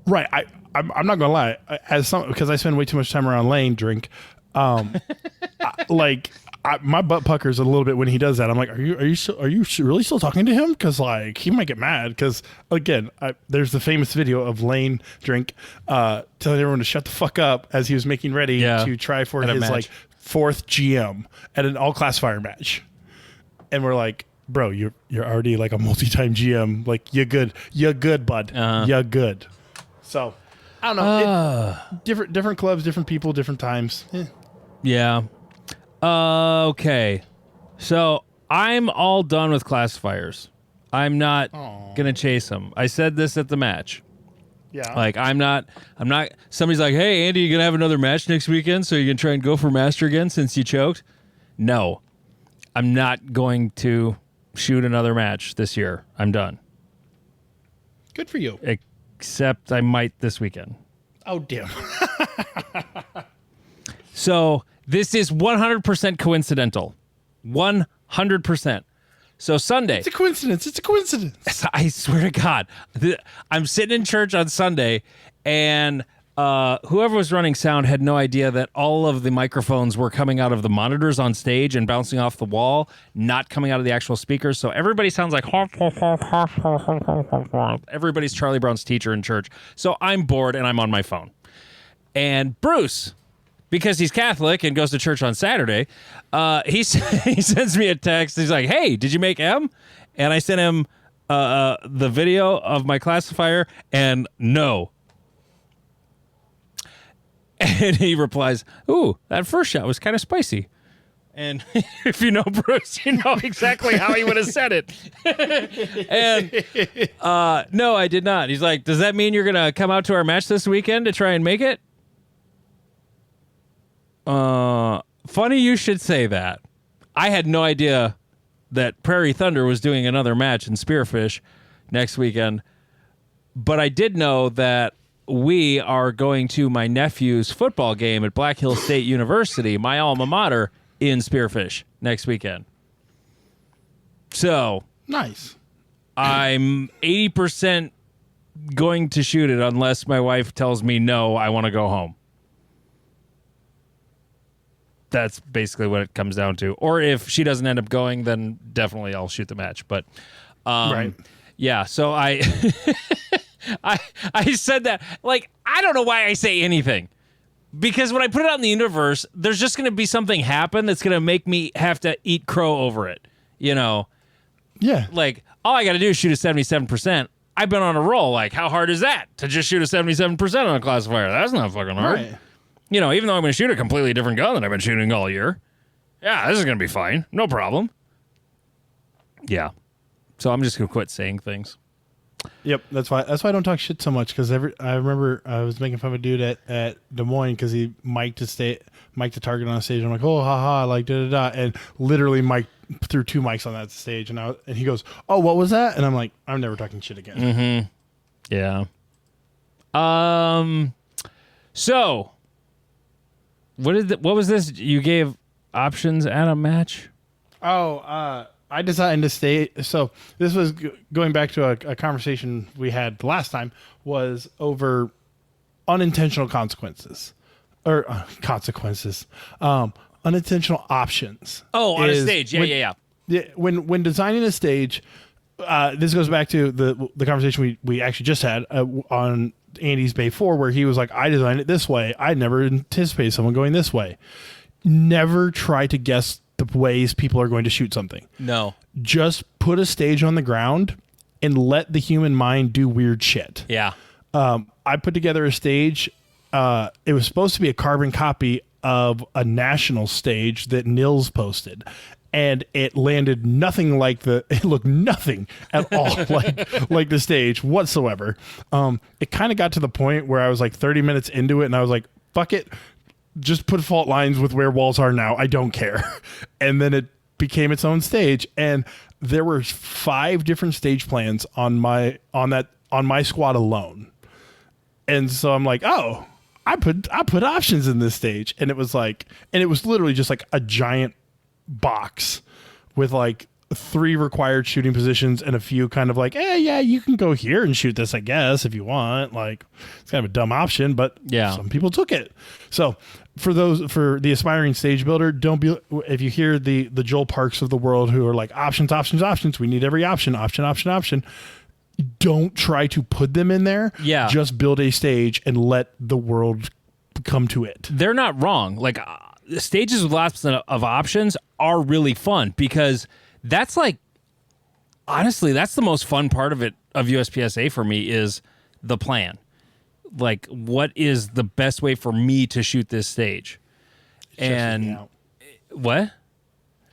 Right. I'm not gonna lie. Because I spend way too much time around Lane drink. My butt puckers a little bit when he does that. I'm like, are you really still talking to him? Because like he might get mad. Because again, there's the famous video of Lane drink telling everyone to shut the fuck up as he was making ready to try for his like 4th GM at an all classifier match, and we're like, bro, you're already like a multi-time GM. Like you're good, bud. You're good. So I don't know. Different clubs, different people, different times. Yeah. Okay. So I'm all done with classifiers. I'm not going to chase them. I said this at the match. Yeah. Like I'm not, somebody's like, hey, Andy, you going to have another match next weekend so you can try and go for master again since you choked? No, I'm not going to shoot another match this year. I'm done. Good for you. Except I might this weekend. Oh, damn. So this is 100% coincidental. 100%. So Sunday. It's a coincidence. I swear to God. I'm sitting in church on Sunday, and whoever was running sound had no idea that all of the microphones were coming out of the monitors on stage and bouncing off the wall, not coming out of the actual speakers. So everybody sounds like everybody's Charlie Brown's teacher in church. So I'm bored, and I'm on my phone. And Bruce because he's Catholic and goes to church on Saturday, he sends me a text. He's like, "Hey, did you make M?" And I sent him the video of my classifier, and no. And he replies, "Ooh, that first shot was kind of spicy." And if you know Bruce, you know exactly how he would have said it. And no, I did not. He's like, "Does that mean you're going to come out to our match this weekend to try and make it?" Funny you should say that. I had no idea that Prairie Thunder was doing another match in Spearfish next weekend. But I did know that we are going to my nephew's football game at Black Hill State University, my alma mater, in Spearfish next weekend. So Nice. I'm 80% going to shoot it unless my wife tells me, no, I want to go home. That's basically what it comes down to. Or if she doesn't end up going, then definitely I'll shoot the match. But Right. yeah, so I I said that, like, I don't know why I say anything. Because when I put it out in the universe, there's just going to be something happen that's going to make me have to eat crow over it. You know? Yeah. Like, all I got to do is shoot a 77%. I've been on a roll. Like, how hard is that to just shoot a 77% on a classifier? That's not fucking hard. Right. You know, even though I'm going to shoot a completely different gun than I've been shooting all year. Yeah, this is going to be fine. No problem. Yeah. So I'm just going to quit saying things. Yep, that's why I don't talk shit so much, because I remember I was making fun of a dude at Des Moines because he mic'd the target on a stage. I'm like, oh, haha, like da da da, and literally Mike threw 2 mics on that stage, and he goes, oh, what was that? And I'm like, I'm never talking shit again. Mm-hmm. Yeah. So what was this? You gave options at a match? Oh, I decided to stay. So this was going back to a conversation we had the last time, was over unintentional consequences or unintentional options. Oh, on a stage. Yeah. When designing a stage, this goes back to the conversation we actually just had on Andy's Bay 4, where he was like, I designed it this way. I never anticipated someone going this way. Never try to guess the ways people are going to shoot something. No. Just put a stage on the ground and let the human mind do weird shit. Yeah. I put together a stage. It was supposed to be a carbon copy of a national stage that Nils posted. And it landed nothing like it looked nothing at all like the stage whatsoever. It kind of got to the point where I was like 30 minutes into it and I was like, fuck it. Just put fault lines with where walls are now. I don't care. And then it became its own stage. And there were 5 different stage plans on my squad alone. And so I'm like, oh, I put options in this stage. And it was literally just like a giant box with like 3 required shooting positions and a few kind of like, yeah, you can go here and shoot this, I guess, if you want. Like, it's kind of a dumb option, but yeah, some people took it. So for the aspiring stage builder, don't be, if you hear the Joel Parks of the world who are like options, we need every option, don't try to put them in there. Yeah. Just build a stage and let the world come to it. They're not wrong. Like, stages with lots of options are really fun, because that's like, honestly, that's the most fun part of USPSA for me, is the plan. Like, what is the best way for me to shoot this stage? And what?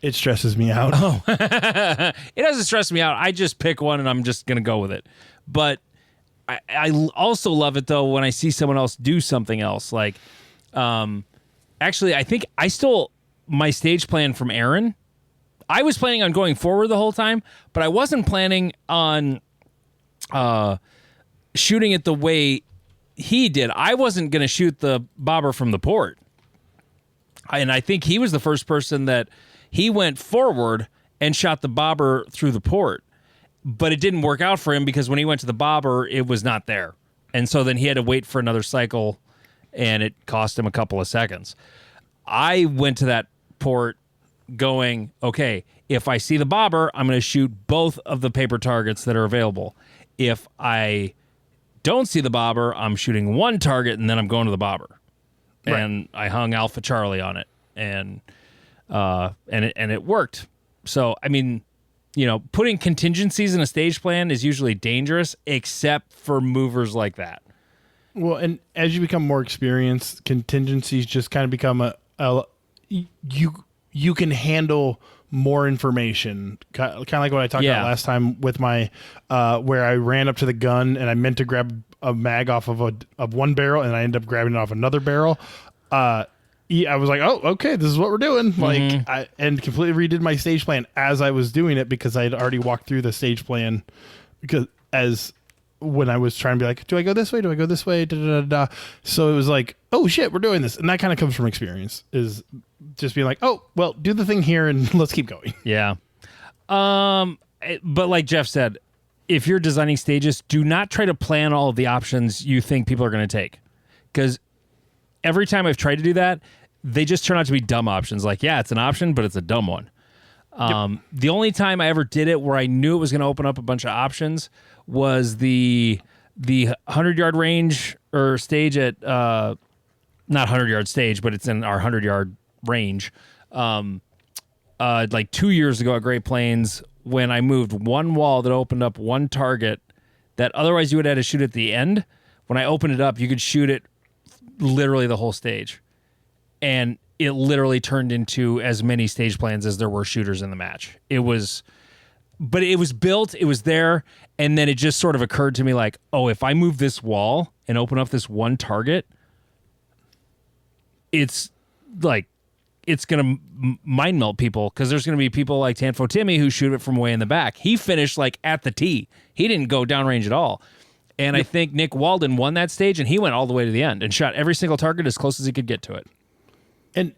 It stresses me out. Oh, it doesn't stress me out. I just pick one and I'm just going to go with it. But I also love it though when I see someone else do something else. Like, actually, I think I stole my stage plan from Aaron. I was planning on going forward the whole time, but I wasn't planning on shooting it the way he did. I wasn't going to shoot the bobber from the port. And I think he was the first person that he went forward and shot the bobber through the port. But it didn't work out for him because when he went to the bobber, it was not there. And so then he had to wait for another cycle, and it cost him a couple of seconds. I went to that port going, okay, if I see the bobber, I'm going to shoot both of the paper targets that are available. If I don't see the bobber, I'm shooting one target, and then I'm going to the bobber. and I hung Alpha Charlie on it, and it worked. So I mean, putting contingencies in a stage plan is usually dangerous, except for movers like that. Well, and as you become more experienced, contingencies just kind of become you can handle more information, kind of like what I talked about last time with my where I ran up to the gun and I meant to grab a mag off of one barrel and I ended up grabbing it off another barrel. I was like, oh, okay, this is what we're doing. And completely redid my stage plan as I was doing it because I had already walked through the stage plan when I was trying to be like, do I go this way? Do I go this way? Da, da, da, da. So it was like, oh shit, we're doing this. And that kind of comes from experience, is just being like, oh, well, do the thing here and let's keep going. Yeah. But like Jeff said, if you're designing stages, do not try to plan all of the options you think people are going to take. Because every time I've tried to do that, they just turn out to be dumb options. Like, yeah, it's an option, but it's a dumb one. The only time I ever did it where I knew it was going to open up a bunch of options was the 100-yard range or stage at not 100-yard stage, but it's in our 100-yard range. Like 2 years ago at Great Plains, when I moved one wall that opened up one target that otherwise you would have to shoot at the end. When I opened it up, you could shoot it literally the whole stage, and it literally turned into as many stage plans as there were shooters in the match. It was built, it was there, and then it just sort of occurred to me like, oh, if I move this wall and open up this one target, it's going to mind melt people, because there's going to be people like Tanfo Timmy who shoot it from way in the back. He finished like at the tee. He didn't go downrange at all. And I think Nick Walden won that stage, and he went all the way to the end and shot every single target as close as he could get to it. And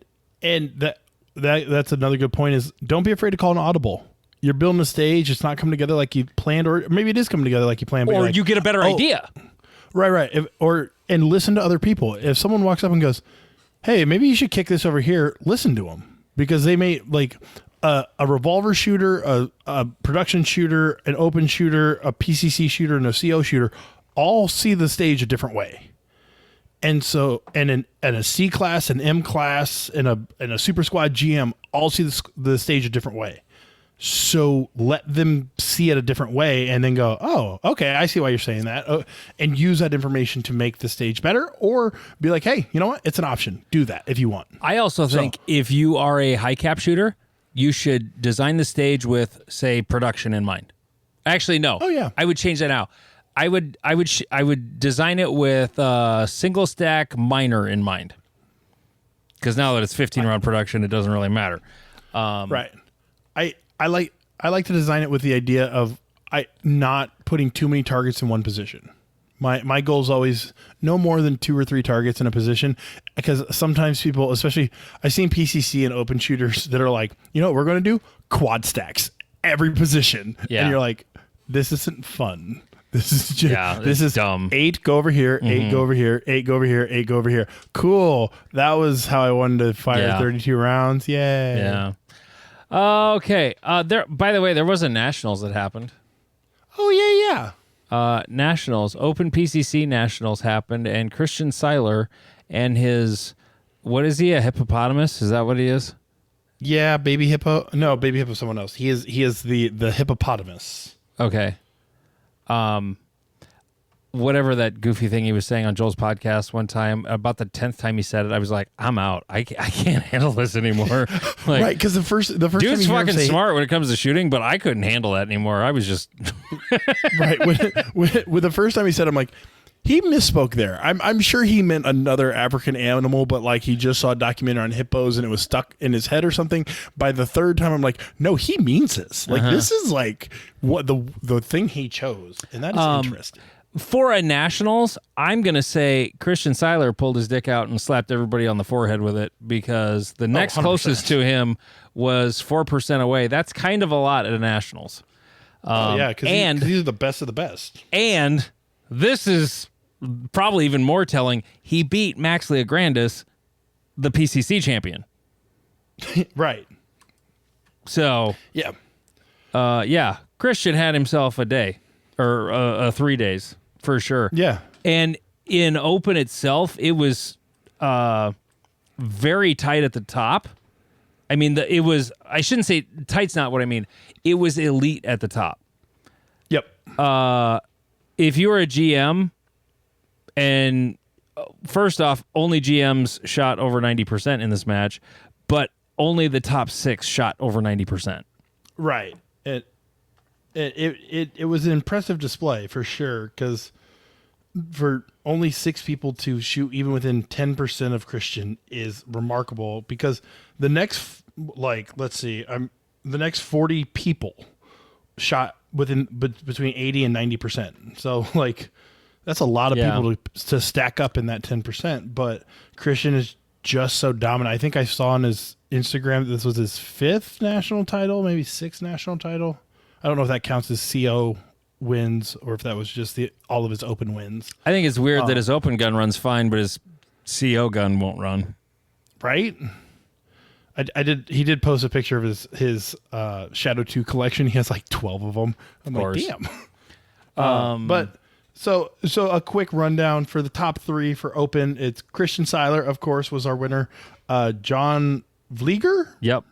that's another good point, is don't be afraid to call an audible. You're building a stage. It's not coming together like you planned, or maybe it is coming together like you planned. But or like, you get a better idea. Right. And listen to other people. If someone walks up and goes, hey, maybe you should kick this over here, listen to them, because they may like a revolver shooter, a production shooter, an open shooter, a PCC shooter, and a CO shooter all see the stage a different way. And so, and a C class, an M class, and a super squad GM all see the stage a different way. So let them see it a different way, and then go, oh, okay, I see why you're saying that, and use that information to make the stage better, or be like, hey, you know what? It's an option. Do that if you want. I also think if you are a high cap shooter, you should design the stage with, say, production in mind. Actually, no. Oh yeah. I would change that now. I would design it with single stack minor in mind, because now that it's 15 round production, it doesn't really matter. Right. I like to design it with the idea of not putting too many targets in one position. My goal is always no more than 2 or 3 targets in a position, because sometimes people, especially I've seen PCC and open shooters that are like, you know what we're going to do? Quad stacks every position. Yeah. And you're like, this isn't fun. This is just, this is dumb. 8 go over here, 8 go over here, 8 go over here, 8 go over here. Cool. That was how I wanted to fire 32 rounds. Yay. Yeah. Okay. By the way, there was a Nationals that happened. Oh, yeah. Nationals, Open PCC Nationals happened, and Christian Seiler and his, what is he, a hippopotamus? Is that what he is? Yeah, baby hippo. No, baby hippo is someone else. He is the hippopotamus. Okay. Whatever that goofy thing he was saying on Joel's podcast one time, about the 10th time he said it, I was like, I'm out. I can't handle this anymore. Like, right, because the first dude's time fucking smart when it comes to shooting, but I couldn't handle that anymore. I was just right. With the first time he said, I'm like, he misspoke there. I'm sure he meant another African animal, but like he just saw a documentary on hippos and it was stuck in his head or something. By the third time, I'm like, no, he means this. Like this is like what the thing he chose, and that is interesting. For a Nationals, I'm going to say Christian Seiler pulled his dick out and slapped everybody on the forehead with it, because the next closest to him was 4% away. That's kind of a lot at a Nationals. Yeah, because these are the best of the best. And this is probably even more telling. He beat Max Leograndis, the PCC champion. Right. So, yeah. Christian had himself a day, or 3 days. For sure. Yeah. And in Open itself, it was very tight at the top. I mean, it was. I shouldn't say tight's not what I mean. It was elite at the top. Yep. If you were a GM, and first off, only GMs shot over 90% in this match, but only the top 6 shot over 90%. Right. It was an impressive display for sure, because for only 6 people to shoot even within 10% of Christian is remarkable, because the next, let's see, the next 40 people shot within between 80 and 90%. So that's a lot of people to stack up in that 10%, but Christian is just so dominant. I think I saw on his Instagram that this was his 5th national title, maybe 6th national title. I don't know if that counts as CO wins or if that was just all of his open wins. I think it's weird that his open gun runs fine, but his CO gun won't run. Right? He did post a picture of his Shadow 2 collection. He has 12 of them. I'm like, damn. But so a quick rundown for the top 3 for open. It's Christian Seiler, of course, was our winner. John Vlieger. Yep.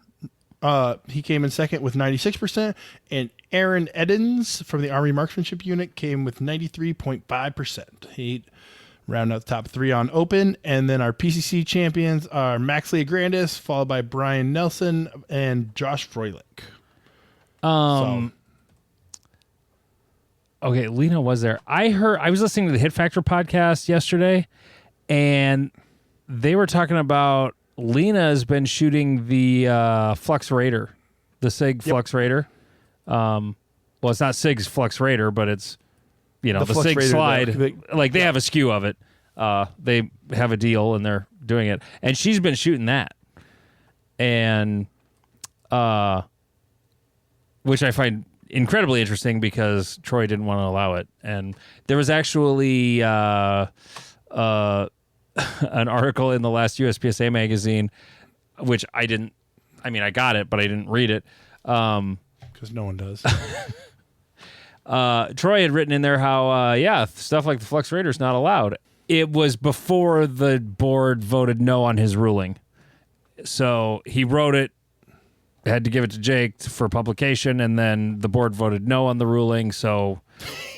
He came in second with 96%, and Aaron Edens from the Army Marksmanship Unit came with 93.5%. He rounded out the top 3 on open, and then our PCC champions are Max Leograndis, followed by Brian Nelson and Josh Froelich. Okay, Lena was there. I was listening to the Hit Factor podcast yesterday, and they were talking about Lena has been shooting the Flux Raider, the SIG Flux Raider. Well, it's not SIG's Flux Raider, but it's the SIG Raider, slide. They have a SKU of it. They have a deal and they're doing it, and she's been shooting that, and which I find incredibly interesting because Troy didn't want to allow it, and there was actually an article in the last USPSA magazine, which I didn't. I mean, I got it, but I didn't read it. Because no one does. Troy had written in there how, stuff like the Flux Raider is not allowed. It was before the board voted no on his ruling. So he wrote it, had to give it to Jake for publication, and then the board voted no on the ruling. So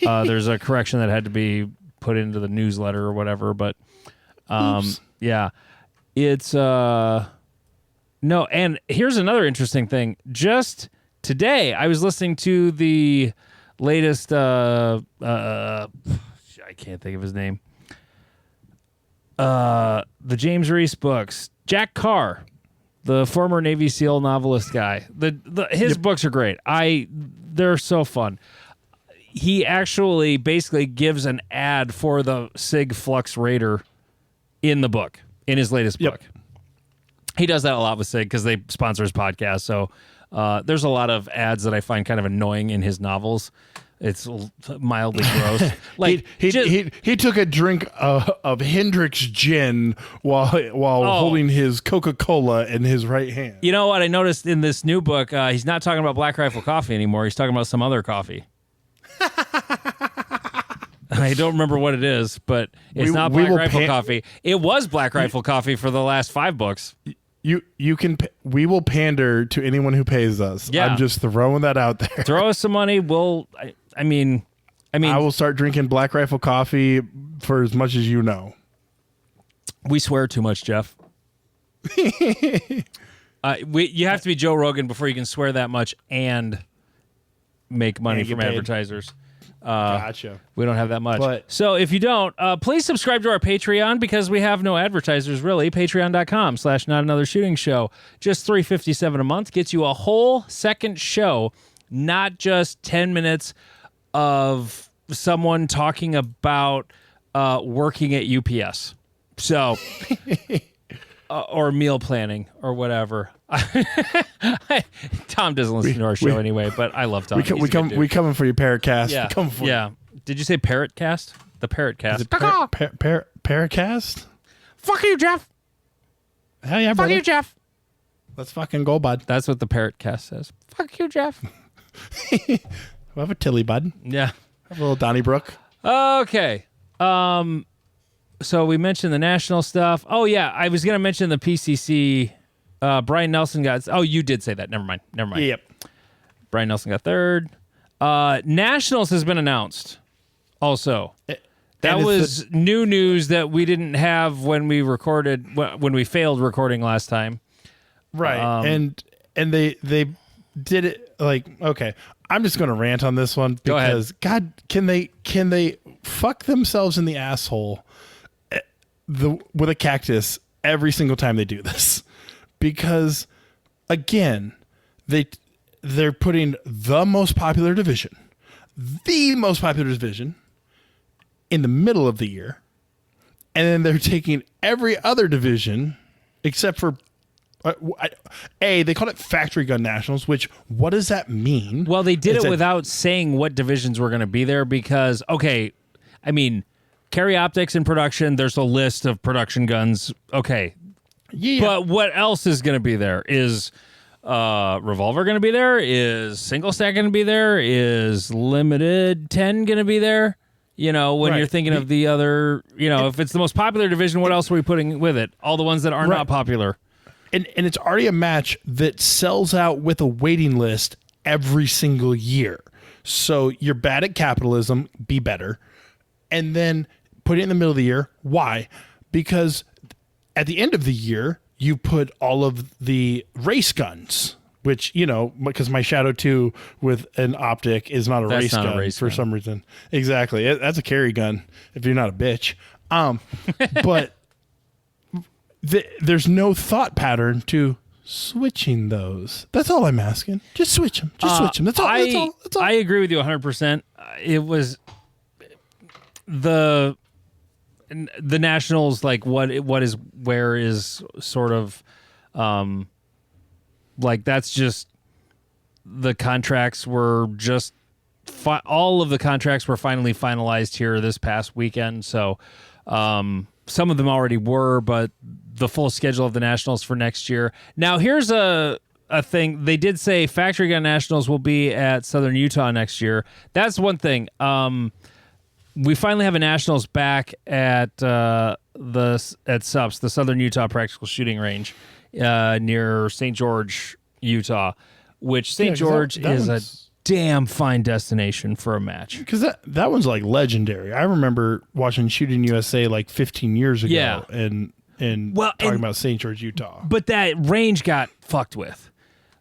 there's a correction that had to be put into the newsletter or whatever. But it's no. And here's another interesting thing. Just today, I was listening to the latest, I can't think of his name. The James Reese books. Jack Carr, the former Navy SEAL novelist guy. His books are great. They're so fun. He actually basically gives an ad for the SIG Flux Raider in the book, in his latest book. He does that a lot with SIG because they sponsor his podcast. So there's a lot of ads that I find kind of annoying in his novels. It's mildly gross. He took a drink of Hendrick's gin while holding his Coca-Cola in his right hand. You know what I noticed in this new book? He's not talking about Black Rifle Coffee anymore. He's talking about some other coffee. I don't remember what it is, but it's not Black Rifle Coffee. It was Black Rifle Coffee for the last 5 books. We will pander to anyone who pays us. Yeah. I'm just throwing that out there. Throw us some money. I mean, I will start drinking Black Rifle Coffee for as much as you know. We swear too much, Jeff. You have to be Joe Rogan before you can swear that much and make money from advertisers. Gotcha. We don't have that much. So if you don't, please subscribe to our Patreon because we have no advertisers really. Patreon.com/NotAnotherShootingShow. Just $3.57 a month gets you a whole second show, not just 10 minutes of someone talking about working at UPS. So, or meal planning or whatever. Tom doesn't listen to our show anyway, but I love Tom. We coming for you, Parrotcast. Yeah. We coming for you. Did you say Parrotcast? The Parrotcast. Is it Parrotcast? Fuck you, Jeff. Hell yeah, Fuck brother. you, Jeff. Let's fucking go, bud. That's what the Parrotcast says. Fuck you, Jeff. We'll have a Tilly, bud. Yeah. Have a little Donnybrook. Okay. So we mentioned the national stuff. Oh yeah, I was gonna mention the PCC. Brian Nelson got. Oh, you did say that. Never mind. Yep. Brian Nelson got third. Nationals has been announced. Also, that was new news that we didn't have when we recorded when we failed recording last time. Right. And they did it like, okay, I'm just going to rant on this one because God, can they fuck themselves in the asshole with a cactus every single time they do this? Because again, they're putting the most popular division in the middle of the year, and then they're taking every other division except for they called it Factory Gun Nationals, which what does that mean? Well, they did it without saying what divisions were going to be there because, okay, I mean, carry optics in production, there's a list of production guns. Okay. Yeah. But what else is going to be there? Is revolver going to be there? Is single stack going to be there? Is limited 10 going to be there? You know, when you're thinking of the other, if it's the most popular division, what else are we putting with it? All the ones that are not popular. And it's already a match that sells out with a waiting list every single year. So you're bad at capitalism, be better. And then put it in the middle of the year. Why? Because at the end of the year, you put all of the race guns, which, because my Shadow 2 with an optic is not a race gun for some reason. Exactly. That's a carry gun if you're not a bitch. But there's no thought pattern to switching those. That's all I'm asking. Just switch them. Switch them. That's all. That's all. I agree with you 100%. It was the Nationals, like where is sort of like that's just the contracts were just all of the contracts were finally finalized here this past weekend. So some of them already were, but the full schedule of the Nationals for next year. Now, here's a thing. They did say Factory Gun Nationals will be at Southern Utah next year. That's one thing. We finally have a Nationals back at SUPS, the Southern Utah Practical Shooting Range, near St. George, Utah, which St. George is a damn fine destination for a match. Because that one's like legendary. I remember watching Shooting USA like 15 years ago and talking about St. George, Utah. But that range got fucked with.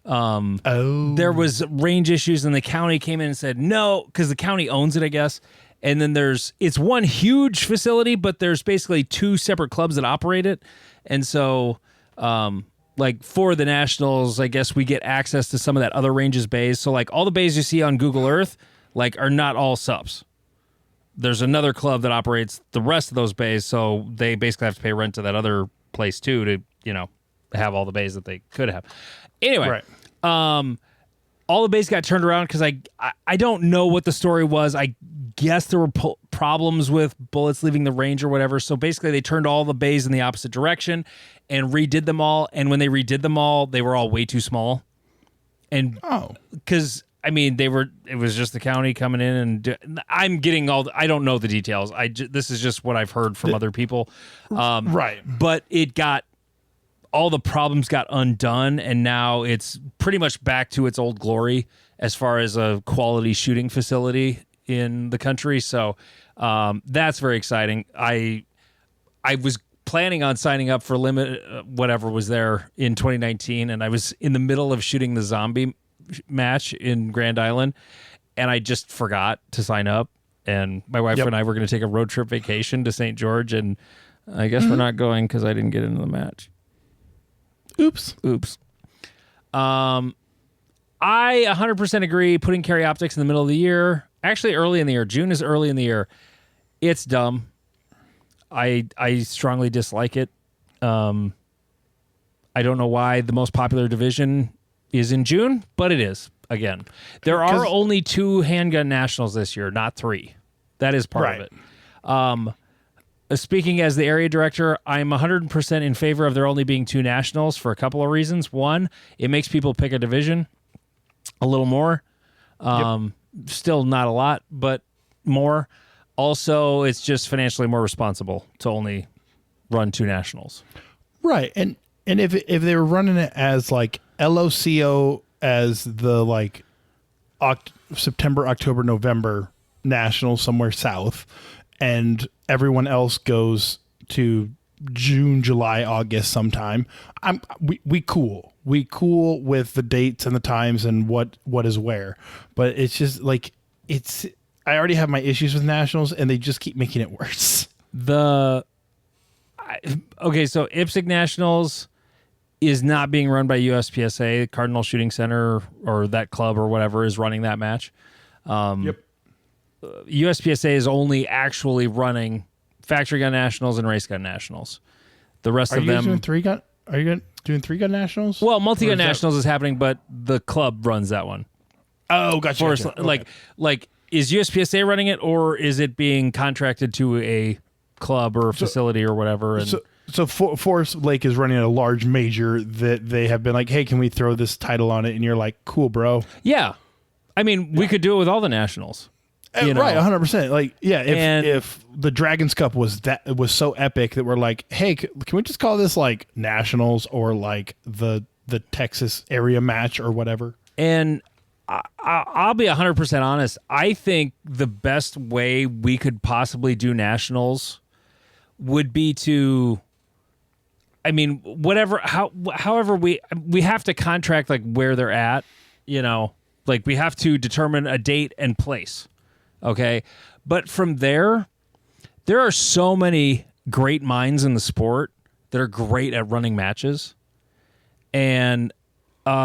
There was range issues, and the county came in and said no, because the county owns it, I guess. And then it's one huge facility, but there's basically two separate clubs that operate it. And so, like for the Nationals, I guess we get access to some of that other range's bays. So like all the bays you see on Google Earth, like are not all SUPs. There's another club that operates the rest of those bays. So they basically have to pay rent to that other place too, to, have all the bays that they could have. Anyway, all the bays got turned around because I don't know what the story was. I guess there were problems with bullets leaving the range or whatever. So basically they turned all the bays in the opposite direction and redid them all. And when they redid them all, they were all way too small. And because it was just the county coming in and I'm getting I don't know the details. This is just what I've heard from other people. But all the problems got undone, and now it's pretty much back to its old glory as far as a quality shooting facility in the country. So that's very exciting. I was planning on signing up for limit whatever was there in 2019, and I was in the middle of shooting the zombie match in Grand Island, and I just forgot to sign up. And my wife and I were going to take a road trip vacation to St. George, and I guess we're not going because I didn't get into the match. Oops. I 100% agree. Putting carry optics in the middle of the year, actually early in the year. June is early in the year. It's dumb. I strongly dislike it. I don't know why the most popular division is in June, but it is. Again, there are only 2 handgun nationals this year, not 3. That is part of it. Speaking as the area director, I'm 100% in favor of there only being 2 nationals for a couple of reasons. One, it makes people pick a division a little more. Still not a lot, but more. Also, it's just financially more responsible to only run 2 nationals. Right. And if they were running it as like LOCO as the like September, October, November nationals somewhere south, and everyone else goes to June, July, August sometime, we cool with the dates and the times and what is where. But it's just like I already have my issues with nationals, and they just keep making it worse. So IPSC Nationals is not being run by USPSA. Cardinal Shooting Center or that club or whatever is running that match. Yep. USPSA is only actually running factory gun nationals and race gun nationals. The rest of them doing 3-gun. Are you doing 3-gun nationals? Well, multi-gun nationals is happening, but the club runs that one. Oh, gotcha. Okay. Like is USPSA running it, or is it being contracted to a club or facility or whatever? And So Forest Lake is running a large major that they have been like, hey, can we throw this title on it? And you're like, cool, bro. Yeah. I mean, we could do it with all the nationals. You know? Right, 100%. Like, yeah, if the Dragons Cup was so epic that we're like, hey, can we just call this like nationals or like the Texas area match or whatever? And I'll be 100% honest. I think the best way we could possibly do nationals would be to, I mean, however we have to contract like where they're at, you know, like we have to determine a date and place. Okay. But from there are so many great minds in the sport that are great at running matches. And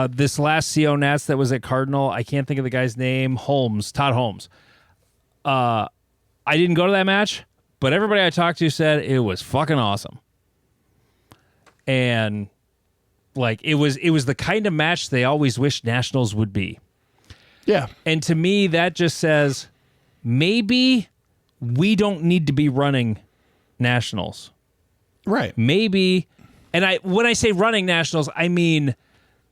this last CO Nats that was at Cardinal, I can't think of the guy's name, Todd Holmes. I didn't go to that match, but everybody I talked to said it was fucking awesome. And like it was the kind of match they always wished nationals would be. Yeah. And to me, that just says maybe we don't need to be running nationals. Right. Maybe, and when I say running nationals, I mean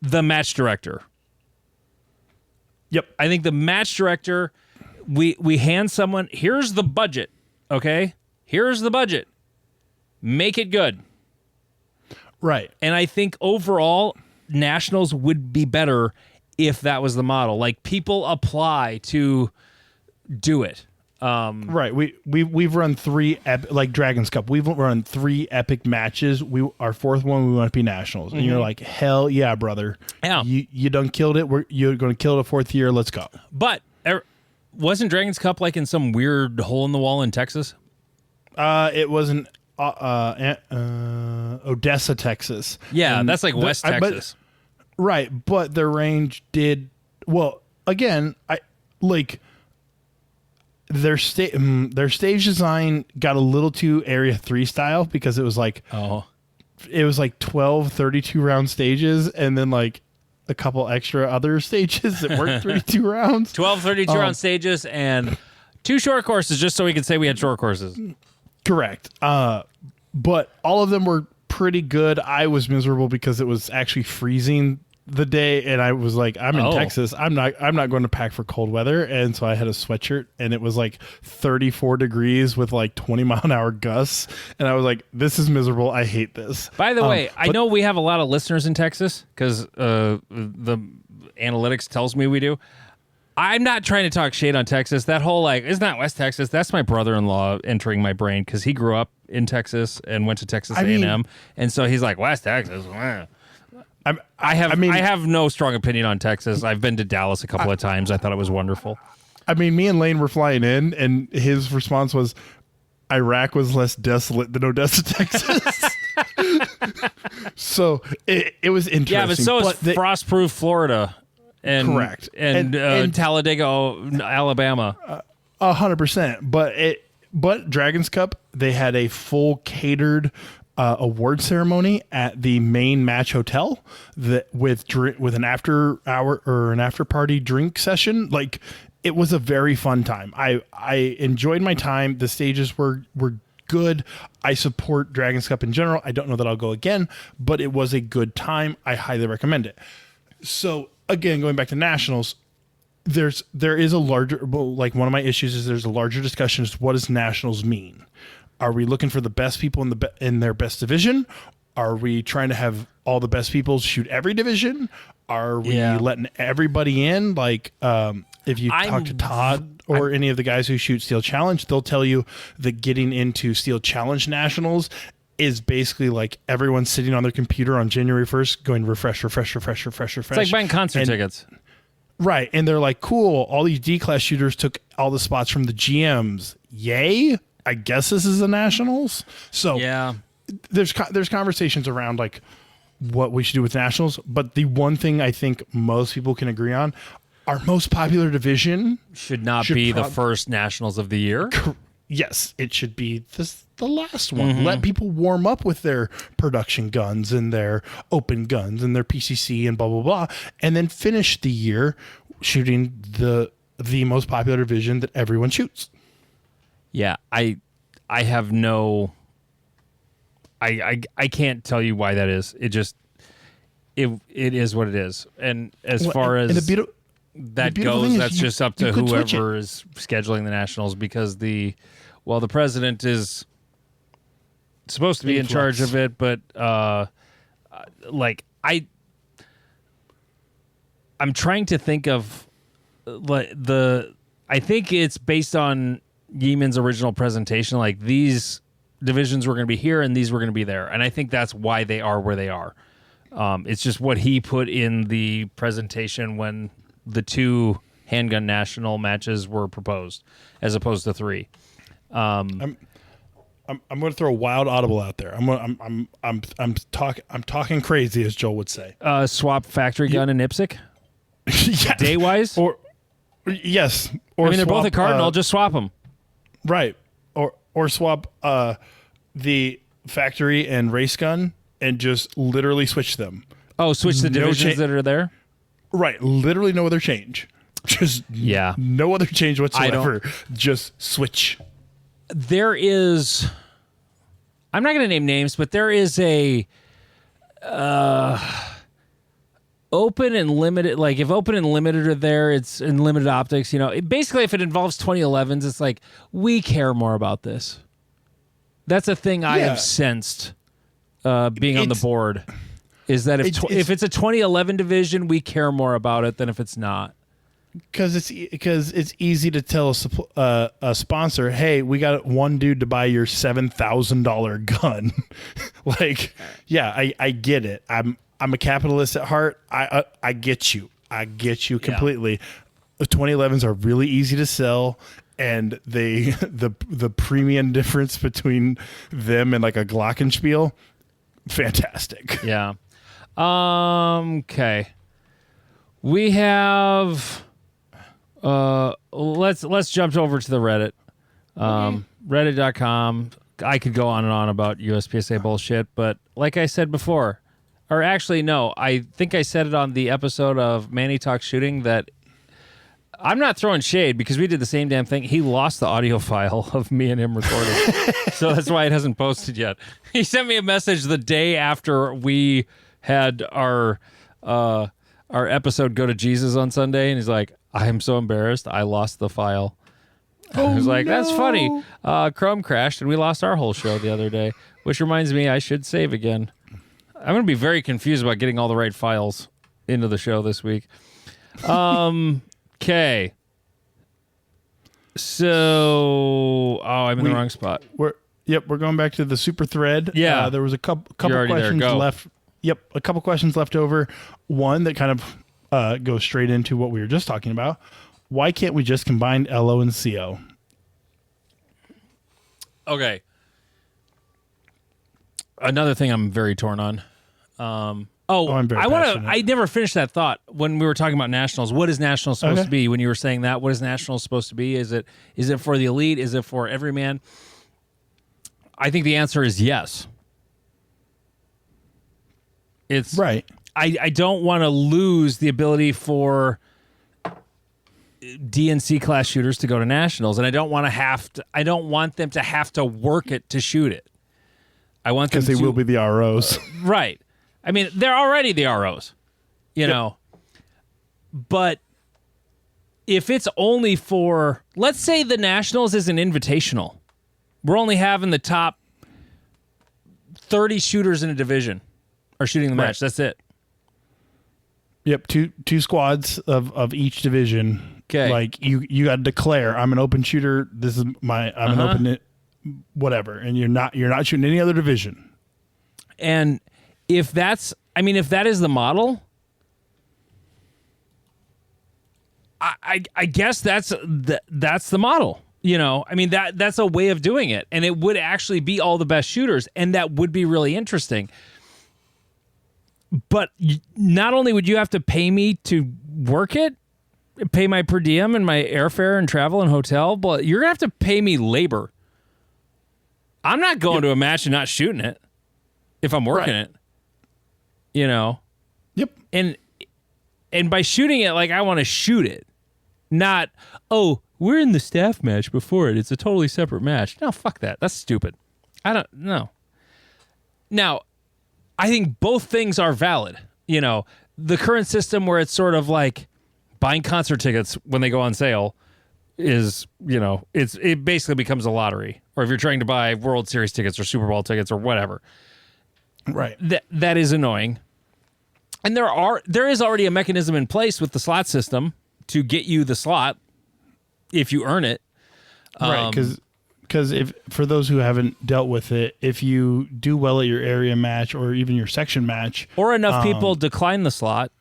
the match director. Yep. I think the match director, we hand someone, here's the budget, okay? Here's the budget. Make it good. Right. And I think overall, nationals would be better if that was the model. Like, people apply to do it. Right. We've run 3 like Dragons Cup. We've run 3 epic matches. Our 4th one we want to be nationals, and you're like, hell yeah, brother. Yeah. You done killed it. You're going to kill it a 4th year. Let's go. But wasn't Dragons Cup like in some weird hole in the wall in Texas? It wasn't Odessa, Texas. Yeah, and that's like West Texas. Right, but the range did well. Again, their stage design got a little too Area 3 style because it was like 12 32 round stages and then like a couple extra other stages that weren't 32 rounds. 12 32 round stages and 2 short courses just so we could say we had short courses. Correct. But all of them were pretty good. I was miserable because it was actually freezing the day, and I was like, I'm in Texas. I'm not going to pack for cold weather, and so I had a sweatshirt, and it was like 34 degrees with like 20-mile-an-hour gusts, and I was like, this is miserable. I hate this. By the way, I know we have a lot of listeners in Texas because the analytics tells me we do. I'm not trying to talk shade on Texas. That whole like, isn't that West Texas? That's my brother-in-law entering my brain because he grew up in Texas and went to Texas A&M, and so he's like, West Texas. I have no strong opinion on Texas. I've been to Dallas a couple of times. I thought it was wonderful. I mean, me and Lane were flying in, and his response was, Iraq was less desolate than Odessa, Texas. So it was interesting. Yeah, but so is frost-proof Florida. And, correct. And Talladega, Alabama. 100%. But Dragons Cup, they had a full catered award ceremony at the main match hotel with an after hour or an after party drink session. Like, it was a very fun time. I enjoyed my time. The stages were good. I support Dragons Cup in general. I don't know that I'll go again, but it was a good time. I highly recommend it. So again, going back to nationals, there is a larger, well, like one of my issues is there's a larger discussion is what does nationals mean? Are we looking for the best people in their best division? Are we trying to have all the best people shoot every division? Are we letting everybody in? Like, if you talk to Todd or any of the guys who shoot Steel Challenge, they'll tell you that getting into Steel Challenge Nationals is basically like everyone sitting on their computer on January 1st going refresh. It's like buying concert tickets. Right. And they're like, cool, all these D-class shooters took all the spots from the GMs. Yay. I guess this is the Nationals. So yeah, there's conversations around like what we should do with Nationals. But the one thing I think most people can agree on, our most popular division should be the first Nationals of the year. Yes, it should be the last one. Let people warm up with their production guns and their open guns and their PCC and blah, blah, blah. And then finish the year shooting the most popular division that everyone shoots. Yeah, I have no... I can't tell you why that is. It just... It is what it is. And as far as that goes, that's just up to whoever is scheduling the Nationals, because the president is supposed to be in charge of it, but like I'm trying to think of I think it's based on Yeeman's original presentation, like these divisions were going to be here and these were going to be there, and I think that's why they are where they are. It's just what he put in the presentation when the 2 handgun national matches were proposed, as opposed to 3. I'm going to throw a wild audible out there. I'm talking crazy, as Joel would say. Swap factory gun and IPSC. Yeah. Day wise, yes. Or I mean, they're both a Cardinal. Just swap them. Right. Or swap the factory and race gun and just literally switch them. Oh, switch the divisions that are there. Right. Literally no other change. Just no other change whatsoever. Just switch. There is, I'm not going to name names, but there is a open and limited, like if open and limited are there, it's in limited optics, basically if it involves 2011s, it's like, we care more about this. That's a thing I have sensed being on the board, is that if it's a 2011 division, we care more about it than if it's not. Because it's easy to tell a sponsor, hey, we got one dude to buy your $7,000 gun. Like, yeah, I get it. I'm a capitalist at heart. I get you. I get you completely. The 2011s are really easy to sell, and the premium difference between them and like a Glockenspiel, fantastic. Yeah. Okay. We have. Let's jump over to the Reddit. Reddit.com. I could go on and on about USPSA bullshit, but like I said before, or actually no, I think I said it on the episode of Manny Talk Shooting that I'm not throwing shade because we did the same damn thing. He lost the audio file of me and him recording. So that's why it hasn't posted yet. He sent me a message the day after we had our episode Go to Jesus on Sunday, and he's like, I am so embarrassed. I lost the file. I was like, that's funny. Chrome crashed, and we lost our whole show the other day, which reminds me I should save again. I'm going to be very confused about getting all the right files into the show this week. Okay. So, I'm in the wrong spot. We're going back to the super thread. Yeah. There was a couple questions left. Yep, a couple questions left over. One that kind of goes straight into what we were just talking about. Why can't we just combine LO and CO? Okay. Another thing I'm very torn on. I'm very passionate. I never finished that thought when we were talking about nationals. What is nationals supposed to be? When you were saying that, what is nationals supposed to be? Is it for the elite? Is it for every man? I think the answer is yes. It's right. I don't want to lose the ability for DNC class shooters to go to nationals, and I don't want them to have to work it to shoot it. I want them because they will be the ROs. Right. I mean, they're already the ROs, you know. But if it's only for, let's say the Nationals is an invitational. We're only having the top 30 shooters in a division are shooting the match. That's it. Yep, two squads of each division. Okay. Like you got to declare I'm an open shooter. This is I'm an open whatever, and you're not shooting any other division. And if that is the model, I guess that's the model. You know, I mean that's a way of doing it, and it would actually be all the best shooters, and that would be really interesting. But not only would you have to pay me to work it, pay my per diem and my airfare and travel and hotel, but you're gonna have to pay me labor. I'm not going to a match and not shooting it if I'm working it. You know? Yep. And by shooting it, like I want to shoot it. Not, oh, we're in the staff match before it. It's a totally separate match. No, fuck that. That's stupid. I don't know. Now, I think both things are valid. You know, the current system where it's sort of like buying concert tickets when they go on sale is, you know, it basically becomes a lottery. Or if you're trying to buy World Series tickets or Super Bowl tickets or whatever. Right. That is annoying. And there is already a mechanism in place with the slot system to get you the slot if you earn it. Right, because if for those who haven't dealt with it, if you do well at your area match or even your section match, or enough people decline the slot,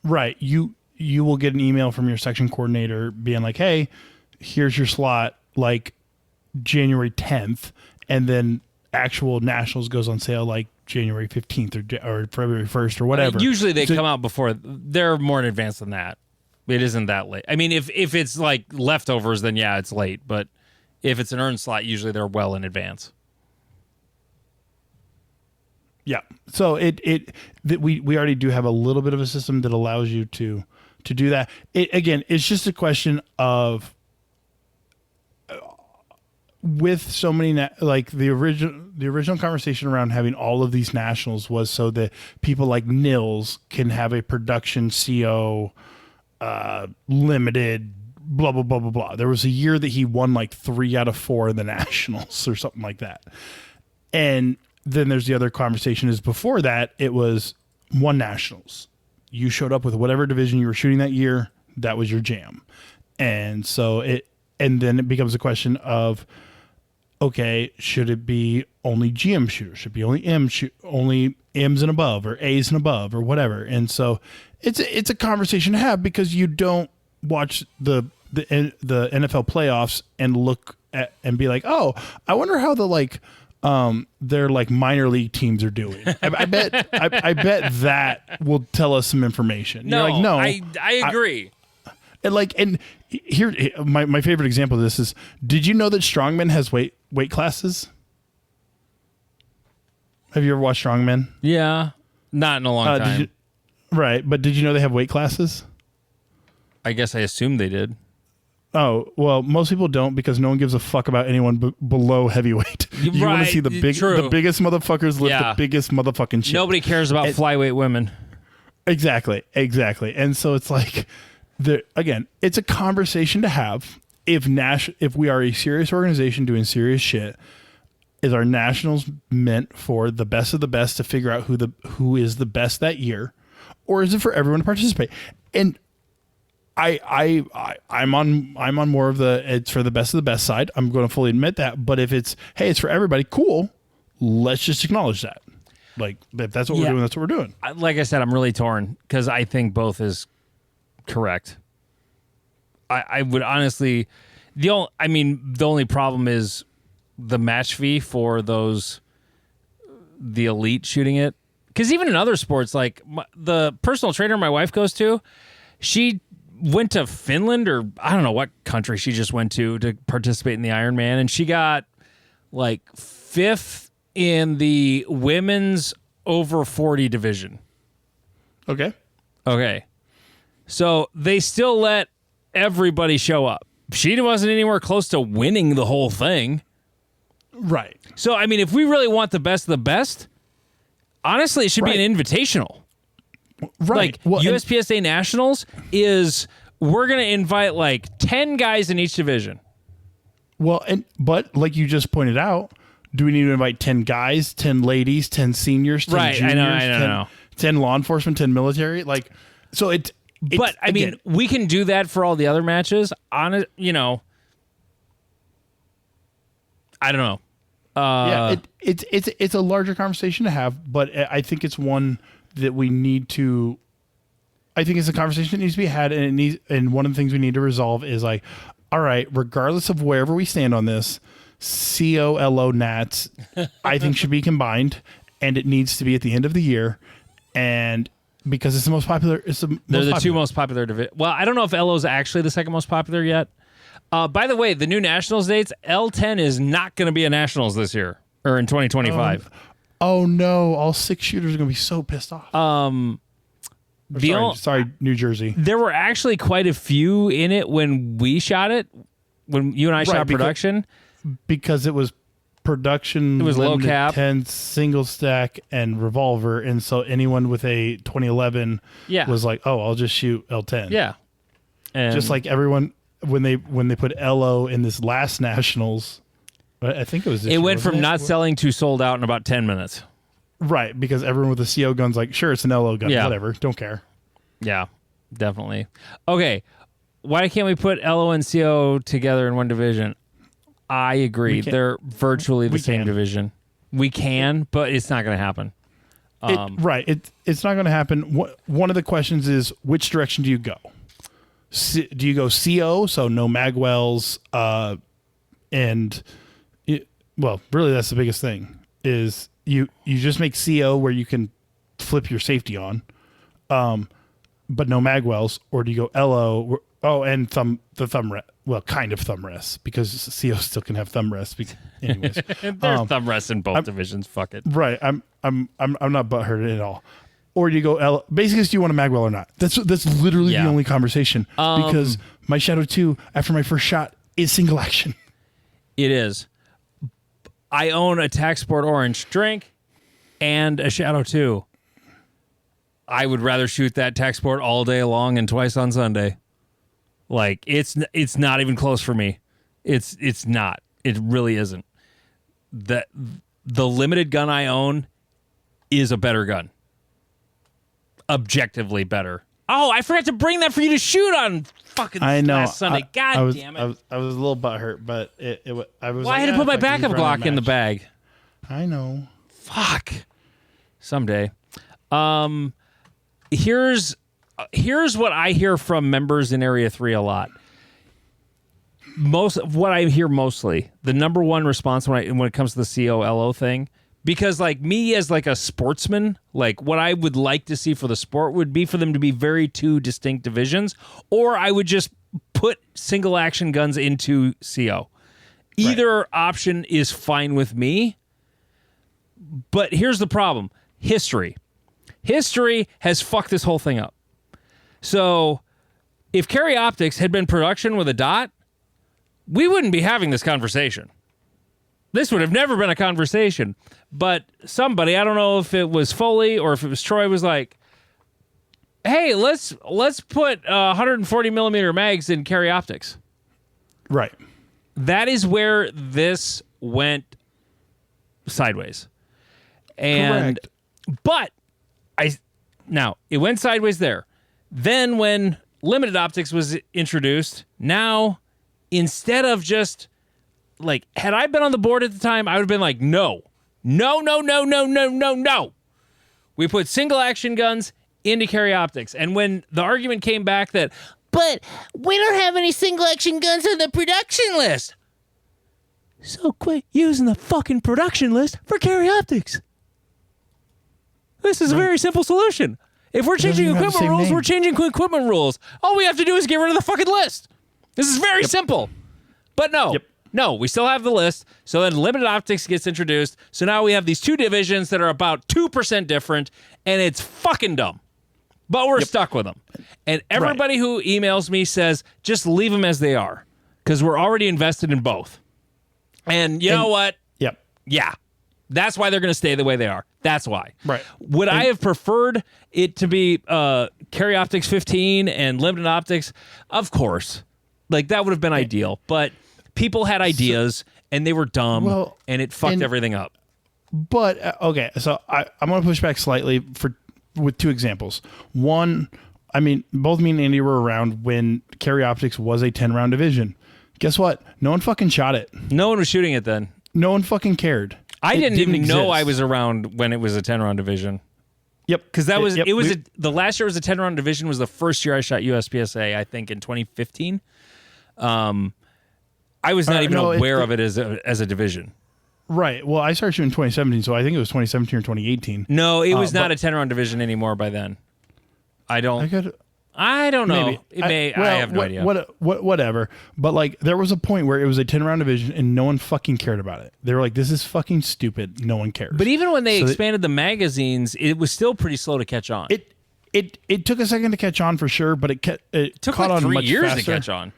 right, you will get an email from your section coordinator being like, "Hey, here's your slot like January 10th," and then actual nationals goes on sale like January 15th or February 1st or whatever. Usually they come out before. They're more in advance than that. It isn't that late. I mean, if it's like leftovers, then yeah, it's late. But if it's an earned slot, usually they're well in advance. Yeah. So we already do have a little bit of a system that allows you to do that. Again, it's just a question of with so many like the original conversation around having all of these nationals was so that people like Nils can have a production CO limited blah blah blah blah blah. There was a year that he won like 3 out of 4 in the nationals or something like that. And then there's the other conversation is before that it was 1 nationals. You showed up with whatever division you were shooting that year, that was your jam. And then it becomes a question of, okay, should it be only GM shooters? Should it be only M's and above or A's and above or whatever? And so it's a conversation to have because you don't watch the NFL playoffs and look at and be like, oh, I wonder how their like minor league teams are doing. I bet that will tell us some information. No, you're like, no, I agree. And here, my favorite example of this is: did you know that strongman has weight classes? Have you ever watched strongman? Yeah, not in a long time. Right, but did you know they have weight classes? I guess I assumed they did. Oh, well, most people don't because no one gives a fuck about anyone below heavyweight. You want to see the biggest motherfuckers lift the biggest motherfucking shit. Nobody cares about flyweight women. Exactly. And so it's like, again, it's a conversation to have. If we are a serious organization doing serious shit, is our nationals meant for the best of the best to figure out who is the best that year, or is it for everyone to participate? And I'm on more of the it's for the best of the best side. I'm going to fully admit that. But if it's it's for everybody, cool. Let's just acknowledge that. Like if that's what we're doing, that's what we're doing. Like I said, I'm really torn because I think both is correct. I would honestly, the only problem is the match fee for the elite shooting it. Because even in other sports, like the personal trainer my wife goes to, she went to Finland or I don't know what country she just went to participate in the Ironman, and she got like 5th in the women's over 40 division. Okay. So they still let everybody show up. She wasn't anywhere close to winning the whole thing. Right. So, I mean, if we really want the best of the best, honestly, it should be an invitational. Right. Like USPSA Nationals is we're going to invite like 10 guys in each division. Well, but like you just pointed out, do we need to invite 10 guys, 10 ladies, 10 seniors, 10 Right, juniors, I know. 10 law enforcement, 10 military? Like, so it's But I mean, we can do that for all the other matches. On it, you know, I don't know. Yeah, it's a larger conversation to have, but I think it's one that we need to. I think it's a conversation that needs to be had, and one of the things we need to resolve is like, all right, regardless of wherever we stand on this, COLO Nats, I think should be combined, and it needs to be at the end of the year, and because it's the most popular. They're the two most popular division. Well, I don't know if LO is actually the second most popular yet. By the way, the new Nationals dates, L10 is not going to be a Nationals this year or in 2025. Oh no! All 6 shooters are going to be so pissed off. Sorry, New Jersey. There were actually quite a few in it when we shot it, when you and I shot production. Because it was production. It was low cap, 10 single stack and revolver, and so anyone with a 2011 was like, "Oh, I'll just shoot L10." Yeah, and just like everyone when they put LO in this last Nationals, I think it was. This it year, went from it? not selling to sold out in about 10 minutes. Right, because everyone with a CO gun's like, sure, it's an LO gun, whatever, don't care. Yeah, definitely. Okay, why can't we put LO and CO together in one division? I agree. They're virtually the same division. We can, but it's not going to happen. It's not going to happen. One of the questions is, which direction do you go? Do you go CO, so no magwells, well, really that's the biggest thing, is you just make CO where you can flip your safety on, but no magwells, or do you go LO? And thumb rests, because CO still can have thumb rests. Anyways, there's thumb rests in both divisions. Fuck it. Right. I'm not butthurt at all. Or do you go L? Basically, do you want a magwell or not? That's literally the only conversation. Because my Shadow 2, after my first shot, is single action. It is. I own a Tac Sport Orange drink and a Shadow 2. I would rather shoot that Tac Sport all day long and twice on Sunday. Like, it's not even close for me. It's not. It really isn't. The limited gun I own is a better gun. Objectively better. Oh, I forgot to bring that for you to shoot on fucking last Sunday. God damn it. I was a little butthurt, but I was. Well, I had to put my backup Glock in the bag. I know. Fuck. Someday. Here's what I hear from members in Area 3 a lot. Most of what I hear mostly, the number one response when it comes to the COLO thing, because like me as like a sportsman, like what I would like to see for the sport would be for them to be very two distinct divisions, or I would just put single action guns into CO. Either option is fine with me. But here's the problem. History has fucked this whole thing up. So if Carry Optics had been production with a dot, we wouldn't be having this conversation. This would have never been a conversation. But somebody, I don't know if it was Foley or if it was Troy, was like, hey, let's put 140 millimeter mags in Carry Optics. Right. That is where this went sideways. And correct. But now it went sideways there. Then when limited optics was introduced, now instead of just like, had I been on the board at the time, I would have been like, no. We put single action guns into Carry Optics. And when the argument came back that, but we don't have any single action guns on the production list. So quit using the fucking production list for Carry Optics. This is a very simple solution. If we're changing equipment rules, we're changing equipment rules. All we have to do is get rid of the fucking list. This is very simple. But no. No, we still have the list. So then limited optics gets introduced. So now we have these two divisions that are about 2% different, and it's fucking dumb. But we're stuck with them. And everybody who emails me says, just leave them as they are, because we're already invested in both. And you know what? Yep. Yeah. That's why they're going to stay the way they are. That's why. Right. Would I have preferred it to be carry optics 15 and limited optics? Of course. Like, that would have been ideal. But people had ideas, and they were dumb, and it fucked everything up. But, okay, so I'm going to push back slightly with two examples. One, I mean, both me and Andy were around when carry optics was a 10-round division. Guess what? No one fucking shot it. No one was shooting it then. No one fucking cared. I didn't even know I was around when it was a 10-round division. Yep. Because that was the last year was a 10-round division was the first year I shot USPSA, I think, in 2015. I was not even aware of it as a division. Right. Well, I started shooting in 2017, so I think it was 2017 or 2018. No, it was not a 10-round division anymore by then. I don't know. Maybe. I have no idea. Whatever. But like, there was a point where it was a 10-round division and no one fucking cared about it. They were like, this is fucking stupid. No one cares. But even when they expanded the magazines, it was still pretty slow to catch on. It took a second to catch on for sure, but it took caught like on 3 much years faster. to catch on.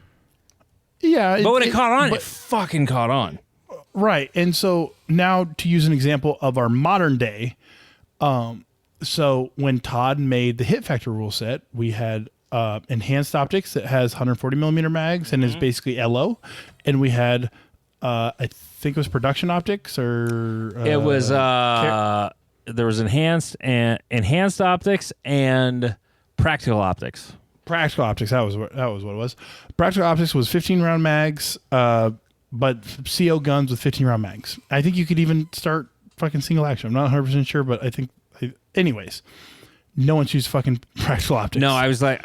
Yeah. But when it caught on, it fucking caught on. Right. And so now, to use an example of our modern day, so when Todd made the hit factor rule set, we had enhanced optics that has 140 millimeter mags and is basically LO, and we had I think it was production optics or it was there was enhanced optics and practical optics. Practical optics, that was what it was. Practical optics was 15 round mags, but CO guns with 15 round mags. I think you could even start fucking single action. I'm not 100% sure, but I think. Anyways, no one shoots fucking practical optics. No, I was like,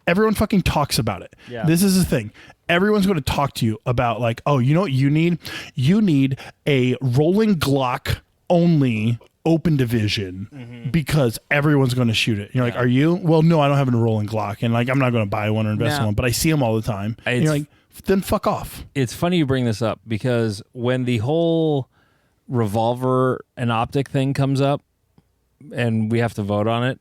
everyone fucking talks about it. Yeah. This is the thing. Everyone's going to talk to you about like, oh, you know what you need? You need a rolling Glock only open division because everyone's going to shoot it. And you're like, are you? Well, no, I don't have a rolling Glock, and like I'm not going to buy one or invest in one, but I see them all the time. And you're like, then fuck off. It's funny you bring this up because when the whole revolver and optic thing comes up, and we have to vote on it,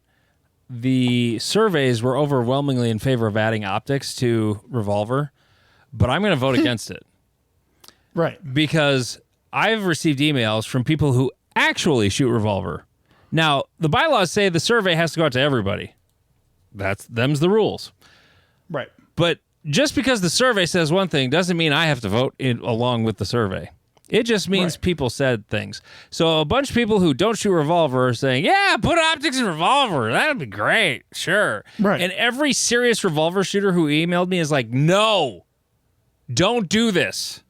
the surveys were overwhelmingly in favor of adding optics to revolver, but I'm going to vote against it. Right. Because I've received emails from people who actually shoot revolver. Now, the bylaws say the survey has to go out to everybody. Them's the rules. Right. But just because the survey says one thing doesn't mean I have to vote along with the survey. It just means people said things. So a bunch of people who don't shoot revolver are saying, yeah, put optics in revolver. That'd be great. Sure. Right. And every serious revolver shooter who emailed me is like, no, don't do this.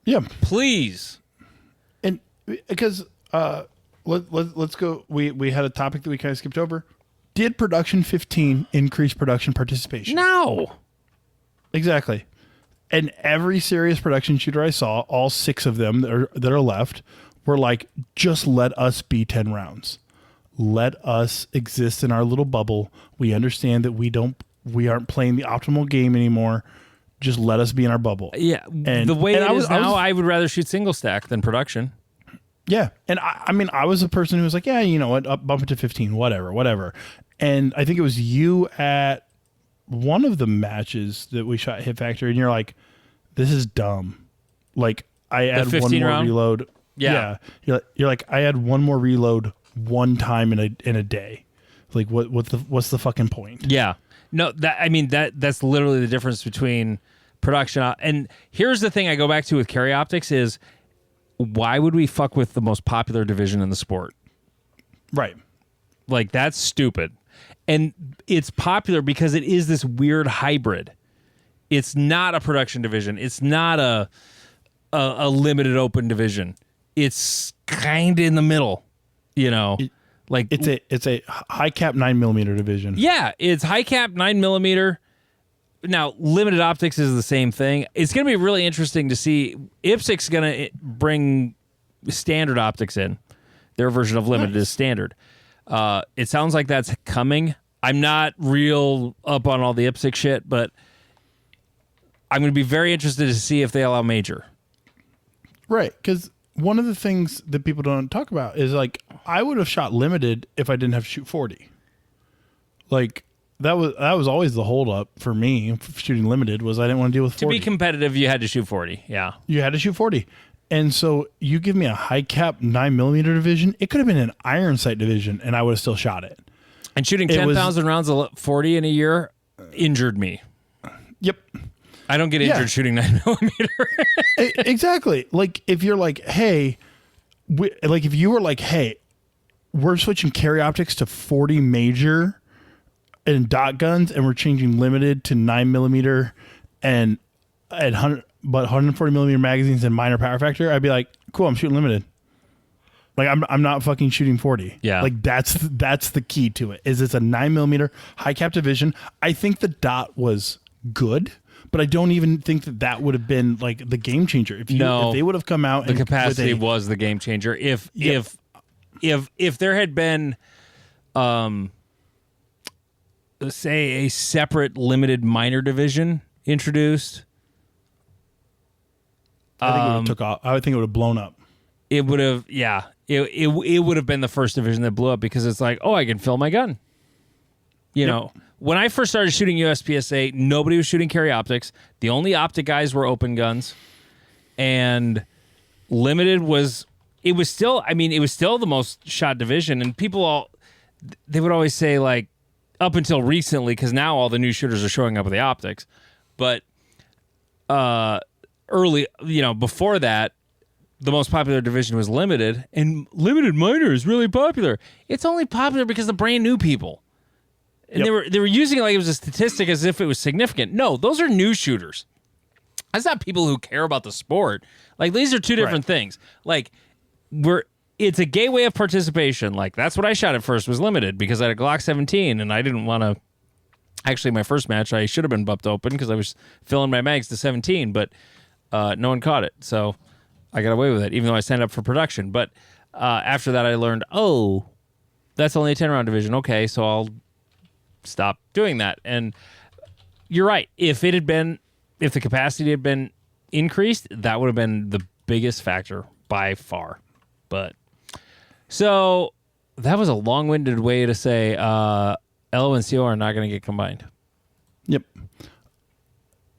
Yeah. Please. And because let's go. We had a topic that we kind of skipped over. Did production 15 increase production participation? No. Exactly. And every serious production shooter I saw, all 6 of them that are left, were like, just let us be 10 rounds. Let us exist in our little bubble. We understand that we aren't playing the optimal game anymore. Just let us be in our bubble. Yeah. And the way it is now, I would rather shoot single stack than production. Yeah. And I mean, I was a person who was like, yeah, you know what, bump it to 15, whatever. And I think it was you at one of the matches that we shot Hit Factor, and you're like, this is dumb. Like, I add one more reload. Yeah. You're like, I add one more reload one time in a day. Like, what's the fucking point? Yeah. No, that's literally the difference between production. And here's the thing I go back to with carry optics is, why would we fuck with the most popular division in the sport? Right. Like, that's stupid. And it's popular because it is this weird hybrid. It's not a production division. It's not a limited open division. It's kind of in the middle, you know. It's a high cap 9mm division. Yeah, it's high cap 9mm. Now, limited optics is the same thing. It's going to be really interesting to see. IPSC's going to bring standard optics in. Their version of limited is standard. It sounds like that's coming. I'm not real up on all the IPSC shit, but I'm going to be very interested to see if they allow major. Right, because one of the things that people don't talk about is, like, I would have shot limited if I didn't have to shoot 40. Like, that was always the holdup for me shooting limited, was I didn't want to deal with 40. To be competitive, you had to shoot 40, yeah. You had to shoot 40. And so you give me a high cap 9mm division, it could have been an iron sight division, and I would have still shot it. And shooting 10,000 rounds of 40 in a year injured me. Yep. I don't get injured shooting 9mm. Exactly. Like if you're like, hey, if you were like, hey, we're switching carry optics to 40 major and dot guns, and we're changing limited to 9mm and 140mm magazines and minor power factor, I'd be like, cool, I'm shooting limited. Like I'm not fucking shooting 40. Yeah. Like that's the key to it. Is it's a 9mm high cap division. I think the dot was good, but I don't even think that would have been like the game changer. If they would have come out, the capacity was the game changer. If there had been, say, a separate limited minor division introduced, I think it would have took off. I would think it would have blown up. It would have, it would have been the first division that blew up because it's like, oh, I can fill my gun. You know, when I first started shooting USPSA, nobody was shooting carry optics. The only optic guys were open guns, and limited was still the most shot division. And they would always say, like, up until recently, because now all the new shooters are showing up with the optics, but early, before that, the most popular division was limited, and limited minor is really popular. It's only popular because of brand new people. And they were using it like it was a statistic as if it was significant. No, those are new shooters. That's not people who care about the sport. Like, these are two different things. Like, it's a gateway of participation. Like, that's what I shot at first, was limited, because I had a Glock 17 and I didn't want to. Actually, my first match, I should have been bumped open because I was filling my mags to 17, but no one caught it. So I got away with it, even though I signed up for production. But after that, I learned, that's only a 10-round division. Okay, so I'll stop doing that. And you're right. If the capacity had been increased, that would have been the biggest factor by far. But so that was a long-winded way to say LO and CO are not going to get combined. Yep.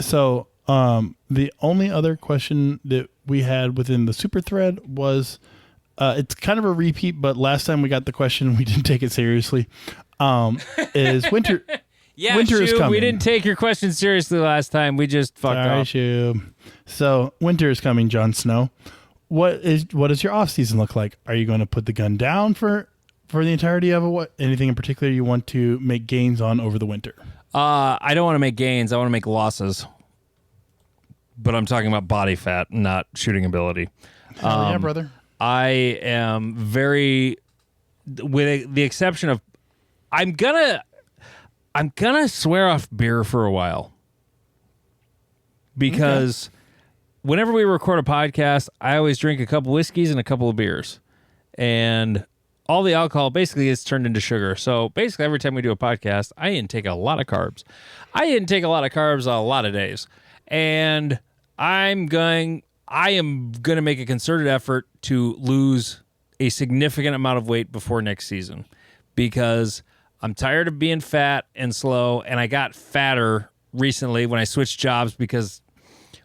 So the only other question that we had within the super thread was, it's kind of a repeat, but last time we got the question, we didn't take it seriously. Is winter? Yeah, winter is coming. We didn't take your question seriously last time. We just fucked up. Shoo. So winter is coming, Jon Snow. What does your off season look like? Are you going to put the gun down for the entirety of it? What, anything in particular you want to make gains on over the winter? I don't want to make gains. I want to make losses. But I'm talking about body fat, not shooting ability. Yeah, brother. I am very, with the exception of, I'm gonna swear off beer for a while, because whenever we record a podcast, I always drink a couple whiskeys and a couple of beers, and all the alcohol basically is turned into sugar. So basically, every time we do a podcast, I intake a lot of carbs. I intake a lot of carbs on a lot of days, and I am going to make a concerted effort to lose a significant amount of weight before next season, because I'm tired of being fat and slow, and I got fatter recently when I switched jobs because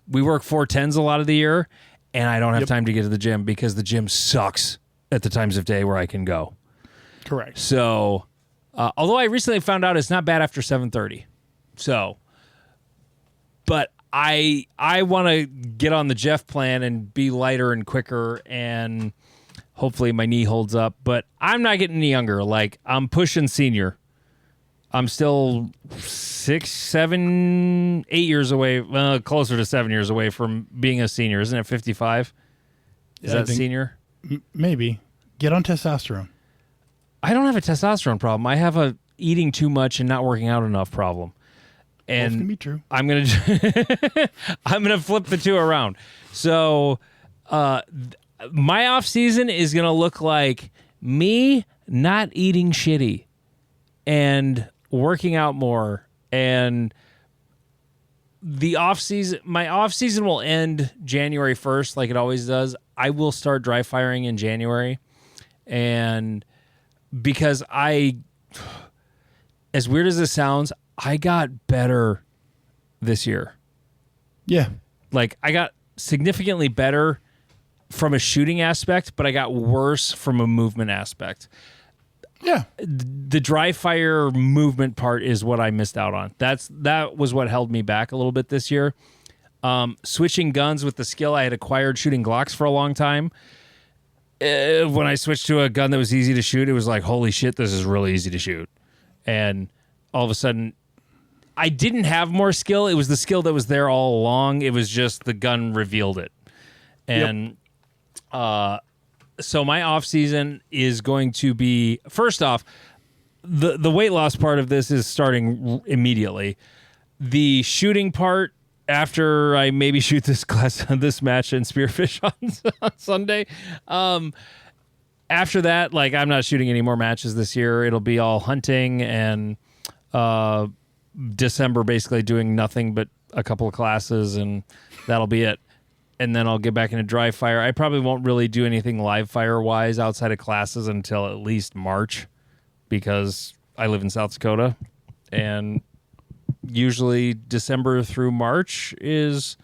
we work 410s a lot of the year, and I don't have time to get to the gym because the gym sucks at the times of day where I can go. Correct. So, although I recently found out it's not bad after 7:30. So, but I want to get on the Jeff plan and be lighter and quicker, and hopefully my knee holds up. But I'm not getting any younger. Like, I'm pushing senior. I'm still 6, 7, 8 years away, closer to 7 years away from being a senior. Isn't it 55? Is that senior? Maybe. Get on testosterone. I don't have a testosterone problem. I have a eating too much and not working out enough problem. And Both can be true. I'm gonna flip the two around. So my off season is gonna look like me not eating shitty and working out more. And my off season will end January 1st, like it always does. I will start dry firing in January, and because as weird as this sounds, I got better this year. Yeah. Like, I got significantly better from a shooting aspect, but I got worse from a movement aspect. Yeah. The dry fire movement part is what I missed out on. That was what held me back a little bit this year. Switching guns with the skill I had acquired shooting Glocks for a long time. When I switched to a gun that was easy to shoot, it was like, holy shit, this is really easy to shoot. And all of a sudden, I didn't have more skill. It was the skill that was there all along. It was just the gun revealed it. And so my off season is going to be, first off, the weight loss part of this is starting immediately. The shooting part, after I maybe shoot this match in Spearfish on Sunday, after that, like, I'm not shooting any more matches this year. It'll be all hunting and December basically doing nothing but a couple of classes, and that'll be it. And then I'll get back into dry fire. I probably won't really do anything live fire wise outside of classes until at least March, because I live in South Dakota, and usually December through March there's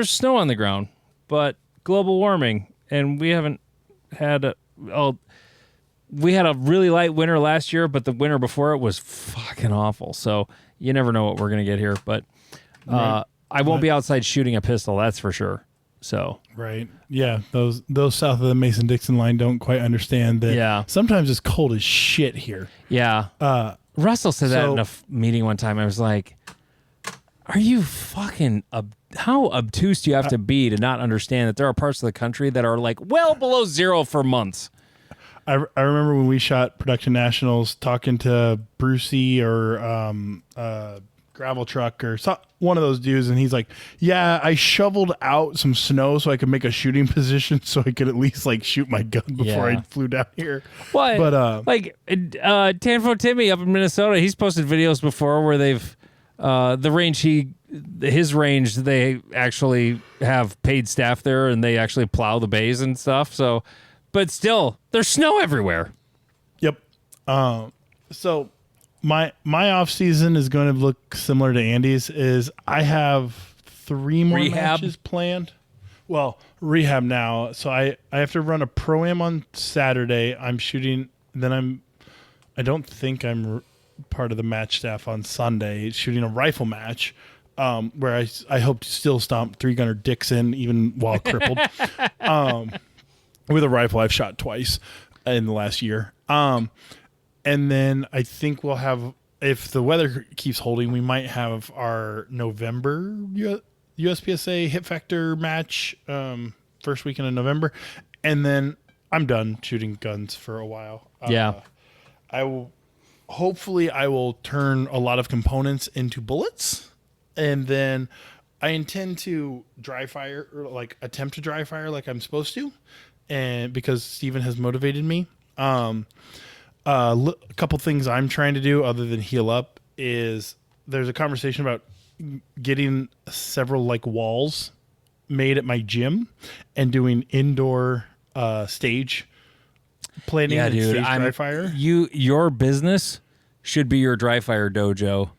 snow on the ground, but global warming, and we haven't had we had a really light winter last year, but the winter before it was fucking awful. So you never know what we're gonna get here, but Right. I won't be outside shooting a pistol, that's for sure. So Right. Yeah. Those south of the Mason-Dixon line don't quite understand that. Yeah. Sometimes it's cold as shit here. yeah, Russell said that so- in a meeting one time. I was like, "Are you fucking how obtuse do you have to be to not understand that there are parts of the country that are like well below zero for months?" I remember when we shot Production Nationals, talking to Brucey or Gravel Truck or one of those dudes, and he's like, "Yeah, I shoveled out some snow so I could make a shooting position so I could at least like shoot my gun before Yeah. I flew down here." What? But like Tanfo Timmy up in Minnesota, he's posted videos before where they've the range his range, they actually have paid staff there and they actually plow the bays and stuff. So, but still, there's snow everywhere. Yep. So my off season is going to look similar to Andy's. Is I have 3 more Rehab? matches planned. Well, rehab now. So I have to run a pro-am on Saturday. I'm shooting. Then I don't think I'm part of the match staff on Sunday. Shooting a rifle match. Where I hope to still stomp 3-gunner dicks in even while crippled. With a rifle I've shot twice in the last year. And then I think we'll have, if the weather keeps holding, we might have our November USPSA Hit Factor match first weekend of November. And then I'm done shooting guns for a while. Yeah. Hopefully I will turn a lot of components into bullets. And then I intend to dry fire, or like attempt to dry fire like I'm supposed to. And because Steven has motivated me. A couple things I'm trying to do other than heal up is there's a conversation about getting several like walls made at my gym and doing indoor stage planning and dude, stage dry fire. Your business should be your dry fire dojo.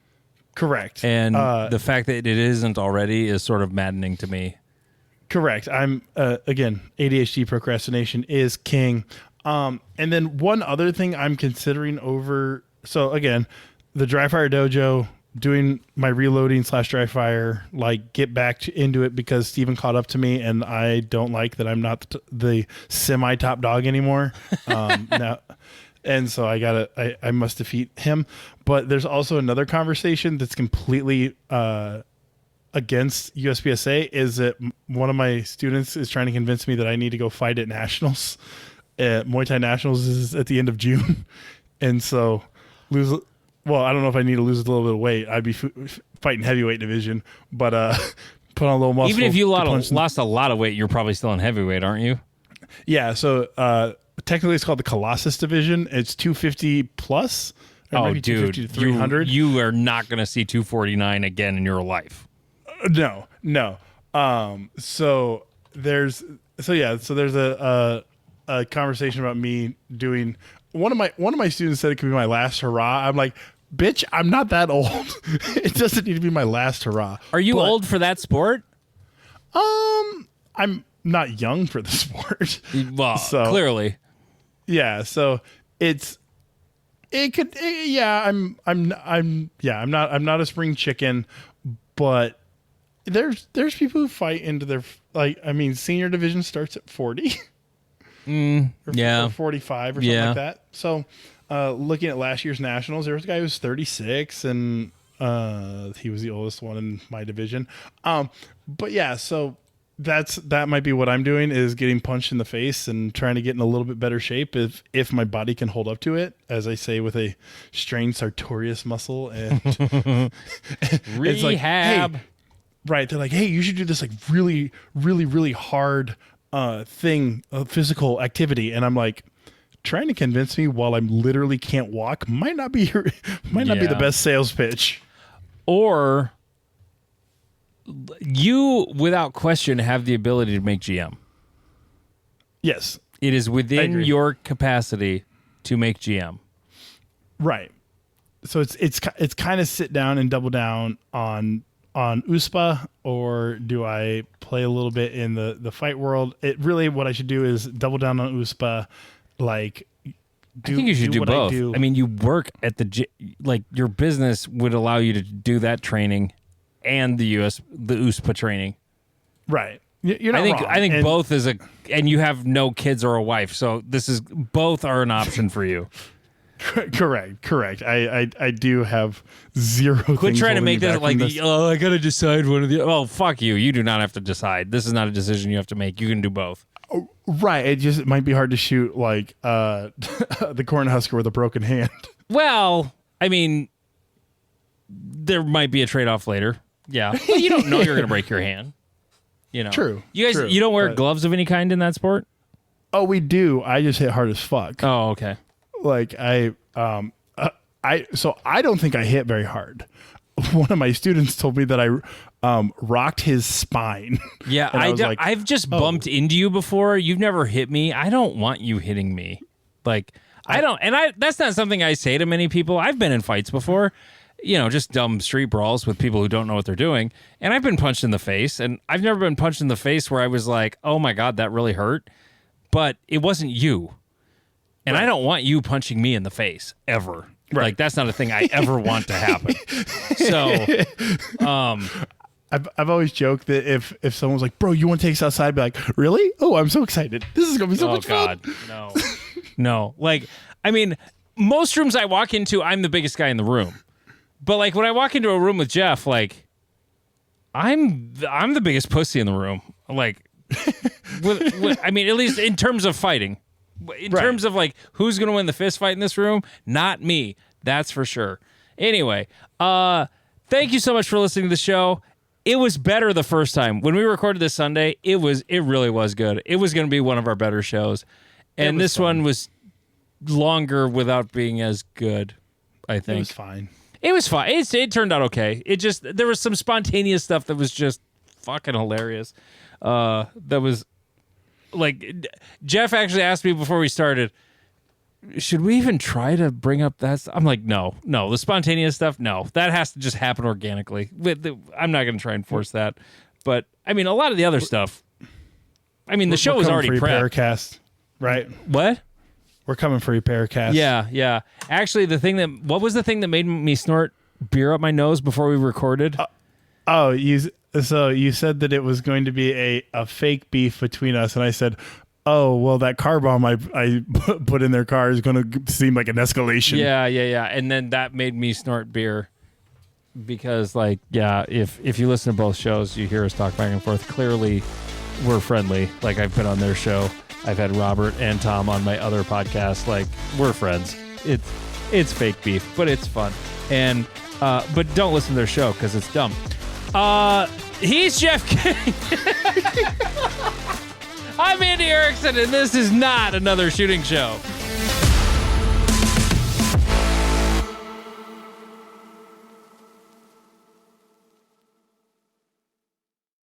Correct. And the fact that it isn't already is sort of maddening to me. Correct. I'm again, ADHD procrastination is king. And then one other thing I'm considering over. So again, the dry fire dojo, doing my reloading / dry fire, like get back into it because Steven caught up to me and I don't like that I'm not the semi top dog anymore. Now, and so I must defeat him. But there's also another conversation that's completely against USPSA is that one of my students is trying to convince me that I need to go fight at Nationals. Muay Thai Nationals is at the end of June. And so well, I don't know if I need to lose a little bit of weight. I'd be fighting heavyweight division, but put on a little muscle. Even if you lost a lot of weight, you're probably still in heavyweight, aren't you? Yeah, so technically it's called the Colossus division. It's 250 plus. Or maybe 250 to 300. You are not going to see 249 again in your life. No. So there's a conversation about me doing one of my students said it could be my last hurrah. I'm like, bitch, I'm not that old. It doesn't need to be my last hurrah. Are you old for that sport? I'm not young for the sport. Well, So- clearly. Yeah, so I'm not a spring chicken, but there's people who fight into their senior division starts at 40. Yeah. Or 45 or something like that. So looking at last year's nationals, there was a guy who was 36 and he was the oldest one in my division. But yeah, so that might be what I'm doing, is getting punched in the face and trying to get in a little bit better shape if my body can hold up to it, as I say, with a strained sartorius muscle. And Rehab. it's like, hey, right. They're like, hey, you should do this like really, really, really hard physical activity. And I'm like, trying to convince me while I'm literally can't walk might not be the best sales pitch. Or you, without question, have the ability to make GM. Yes. It is within your capacity to make GM. Right. So it's kind of sit down and double down on USPA, or do I play a little bit in the fight world? It really, what I should do is double down on USPA. Like, I think you should do both. I mean, you work at your business would allow you to do that training and the USPA training. Right. You're not wrong. I think both is and you have no kids or a wife, so both are an option for you. Correct. I do have zero. Quit trying to make this like, I gotta decide one of the. Oh, fuck you! You do not have to decide. This is not a decision you have to make. You can do both. Right. It might be hard to shoot like the Cornhusker with a broken hand. Well, I mean, there might be a trade-off later. Yeah, but you don't know you're gonna break your hand. You know. True. You guys, you don't wear gloves of any kind in that sport? Oh, we do. I just hit hard as fuck. Oh, okay. Like so I don't think I hit very hard. One of my students told me that I rocked his spine. Yeah, I've just bumped into you before. You've never hit me. I don't want you hitting me. Like, that's not something I say to many people. I've been in fights before, just dumb street brawls with people who don't know what they're doing. And I've been punched in the face, and I've never been punched in the face where I was like, oh my God, that really hurt. But it wasn't you. And I don't want you punching me in the face ever. Right. Like, that's not a thing I ever want to happen. So, I've always joked that if someone's like, bro, you want to take us outside? I'd be like, really? Oh, I'm so excited. This is going to be so much fun. No. Like, I mean, most rooms I walk into, I'm the biggest guy in the room. But like when I walk into a room with Jeff, like, I'm the biggest pussy in the room. Like, I mean, at least in terms of fighting. In terms of like who's going to win the fist fight in this room, not me. That's for sure. Anyway, thank you so much for listening to the show. It was better the first time. When we recorded this Sunday, it really was good. It was going to be one of our better shows. And this one was longer without being as good, I think. It was fine. It was fine. It turned out okay. There was some spontaneous stuff that was just fucking hilarious. That was like, Jeff actually asked me before we started, should we even try to bring up that stuff? I'm like, no, the spontaneous stuff, no. That has to just happen organically. I'm not going to try and force that. But, I mean, a lot of the other stuff, I mean, the show was already prepped. Paracast, right? What? We're coming for your Paracast. Yeah. Actually, what was the thing that made me snort beer up my nose before we recorded? So you said that it was going to be a fake beef between us, and I said, oh, well, that car bomb I put in their car is going to seem like an escalation. Yeah. And then that made me snort beer because, like, yeah, if you listen to both shows, you hear us talk back and forth. Clearly, we're friendly. Like, I've been on their show. I've had Robert and Tom on my other podcast. Like, we're friends. It's fake beef, but it's fun. And but don't listen to their show because it's dumb. He's Jeff King. I'm Andy Erickson, and this is not another shooting show.